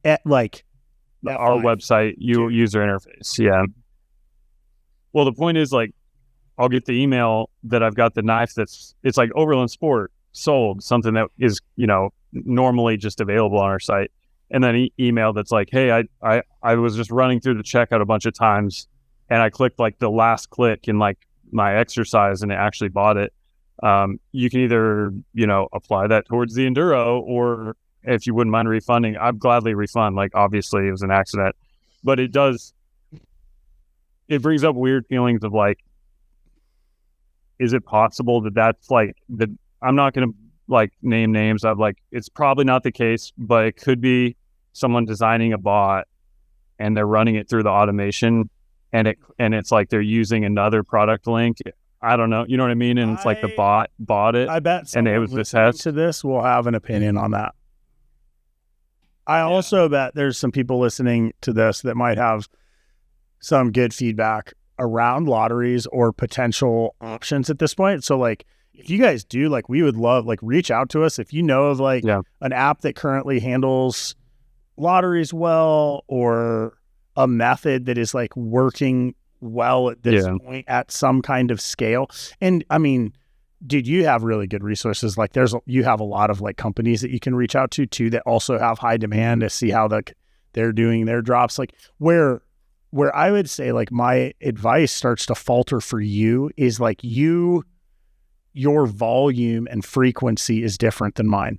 at like our website user interface. Yeah. Well, the point is, like, I'll get the email that I've got the knife it's like Overland Sport sold, something that is, normally just available on our site. And then email that's like, hey, I was just running through the checkout a bunch of times and I clicked like the last click in like my exercise and it actually bought it. You can either, apply that towards the Enduro, or if you wouldn't mind refunding, I'd gladly refund. Like, obviously it was an accident, but it brings up weird feelings of like, is it possible that that's like that? I'm not going to like name names. It's probably not the case, but it could be someone designing a bot and they're running it through the automation and it's like they're using another product link. I don't know. You know what I mean? And it's like the bot bought it. I bet and it was the test. To this will have an opinion on that. I also bet there's some people listening to this that might have some good feedback around lotteries or potential options at this point. So like, if you guys do, like, we would love, like, reach out to us if you know of like an app that currently handles lotteries well, or a method that is like working well at this point at some kind of scale. And I mean, dude, you have really good resources. Like, you have a lot of like companies that you can reach out to too that also have high demand to see how they're doing their drops. Like, where I would say like my advice starts to falter for you is like your volume and frequency is different than mine.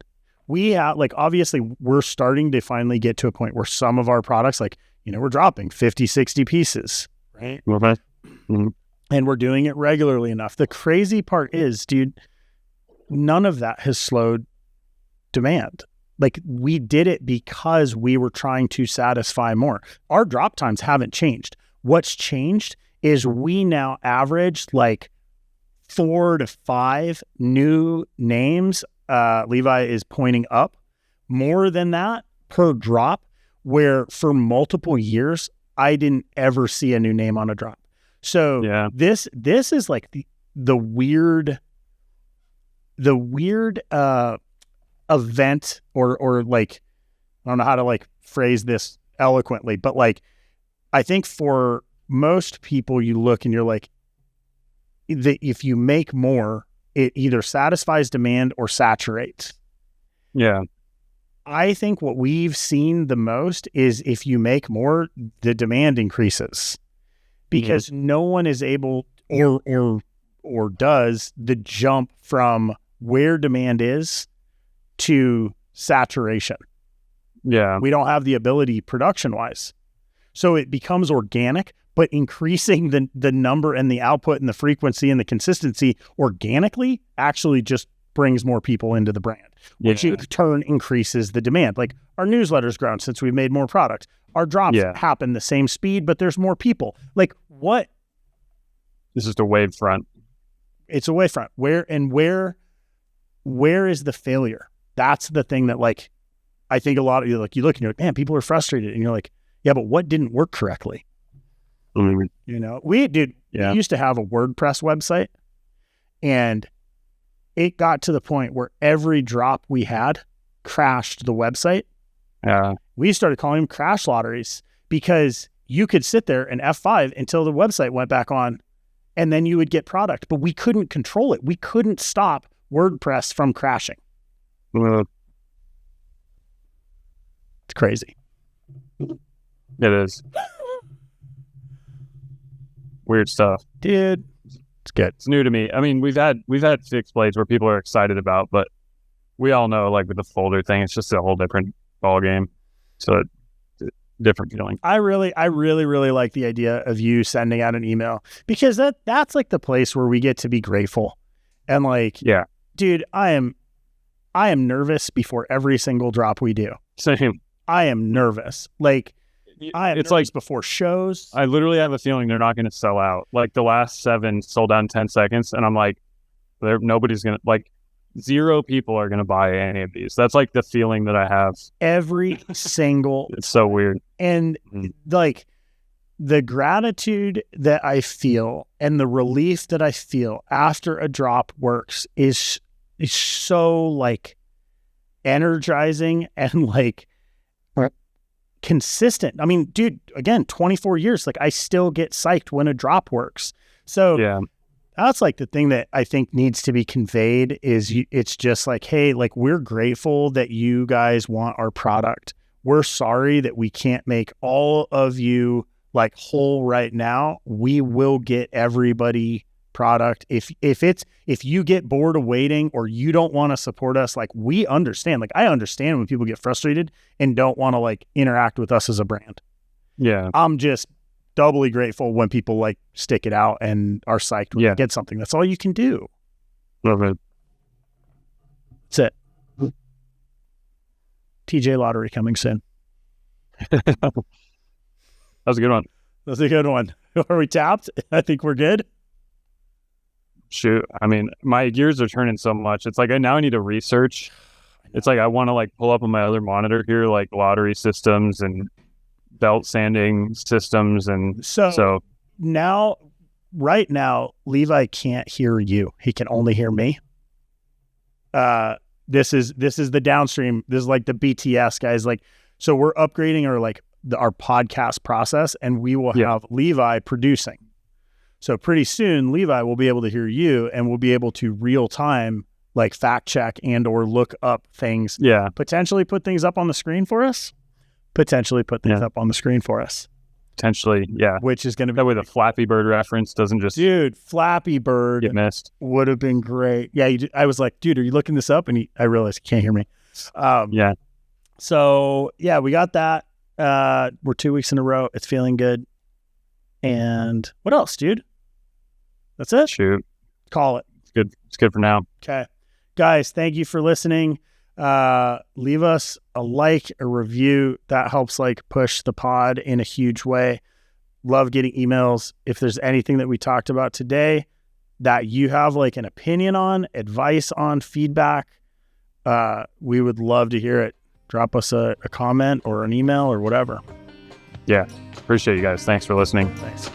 we have, like, obviously we're starting to finally get to a point where some of our products, like, we're dropping 50, 60 pieces, right? Okay. Mm-hmm. And we're doing it regularly enough. The crazy part is, dude, none of that has slowed demand. Like, we did it because we were trying to satisfy more. Our drop times haven't changed. What's changed is we now average like 4 to 5 new names. Levi is pointing up more than that per drop, where for multiple years, I didn't ever see a new name on a drop. So this is like the weird event, or like, I don't know how to like phrase this eloquently, but like, I think for most people, you look and you're like, if you make more, it either satisfies demand or saturates. Yeah. I think what we've seen the most is if you make more, the demand increases, because no one is able or does the jump from where demand is to saturation. Yeah. We don't have the ability production wise. So it becomes organic, but increasing the number and the output and the frequency and the consistency organically actually just brings more people into the brand, which in turn increases the demand. Like, our newsletter's grown since we've made more product. Our drops happen the same speed, but there's more people. Like, what? This is a wave front. It's a wave front. Where is the failure? That's the thing that, like, I think a lot of you, like, you look and you're like, man, people are frustrated. And you're like, yeah, but what didn't work correctly? Mm-hmm. We used to have a WordPress website, and it got to the point where every drop we had crashed the website. Yeah. We started calling them crash lotteries, because you could sit there and F5 until the website went back on, and then you would get product, but we couldn't control it. We couldn't stop WordPress from crashing. It's crazy. It is. Weird stuff. Dude, it's good. It's new to me. I mean, we've had fixed blades where people are excited about, but we all know, like, with the folder thing, it's just a whole different ball game. So different feeling. I really like the idea of you sending out an email, because that's like the place where we get to be grateful. And like, dude, I am nervous before every single drop we do. Same. I am nervous. Like, I am nervous like before shows. I literally have a feeling they're not going to sell out. Like, the last 7 sold out in 10 seconds. And I'm like, nobody's going to, like, 0 people are going to buy any of these. That's like the feeling that I have. Every single. It's so weird. And like, the gratitude that I feel and the relief that I feel after a drop works is so like energizing and like consistent. I mean, dude, again, 24 years, like, I still get psyched when a drop works. So that's like the thing that I think needs to be conveyed is it's just like, hey, like, we're grateful that you guys want our product. We're sorry that we can't make all of you like whole right now. We will get everybody product. If you get bored of waiting, or you don't want to support us, like, we understand. Like, I understand when people get frustrated and don't want to like interact with us as a brand. Yeah. I'm just doubly grateful when people like stick it out and are psyched when they get something. That's all you can do. Love it. That's it. TJ lottery coming soon. That was a good one. That's a good one. Are we tapped? I think we're good. Shoot. I mean, my gears are turning so much. It's like now I need to research. It's like I want to like pull up on my other monitor here, like lottery systems and belt sanding systems. And so now, right now, Levi can't hear you. He can only hear me. This is the downstream. This is like the BTS guys. Like, so we're upgrading our podcast process, and we will have Levi producing. So pretty soon, Levi will be able to hear you, and we'll be able to real time like fact check and or look up things. Yeah. Potentially put things up on the screen for us. Potentially, yeah. Which is going to be that way the Flappy Bird reference doesn't just Flappy Bird get missed. Would have been great. Yeah, I was like, dude, are you looking this up? And I realized he can't hear me. Yeah. So yeah, we got that. We're 2 weeks in a row. It's feeling good. And what else, dude? That's it. Shoot. Call it. It's good. It's good for now. Okay. Guys, thank you for listening. Leave us a like, a review. That helps like push the pod in a huge way. Love getting emails. If there's anything that we talked about today that you have like an opinion on, advice on, feedback, we would love to hear it. Drop us a comment or an email or whatever. Yeah. Appreciate you guys. Thanks for listening. Thanks.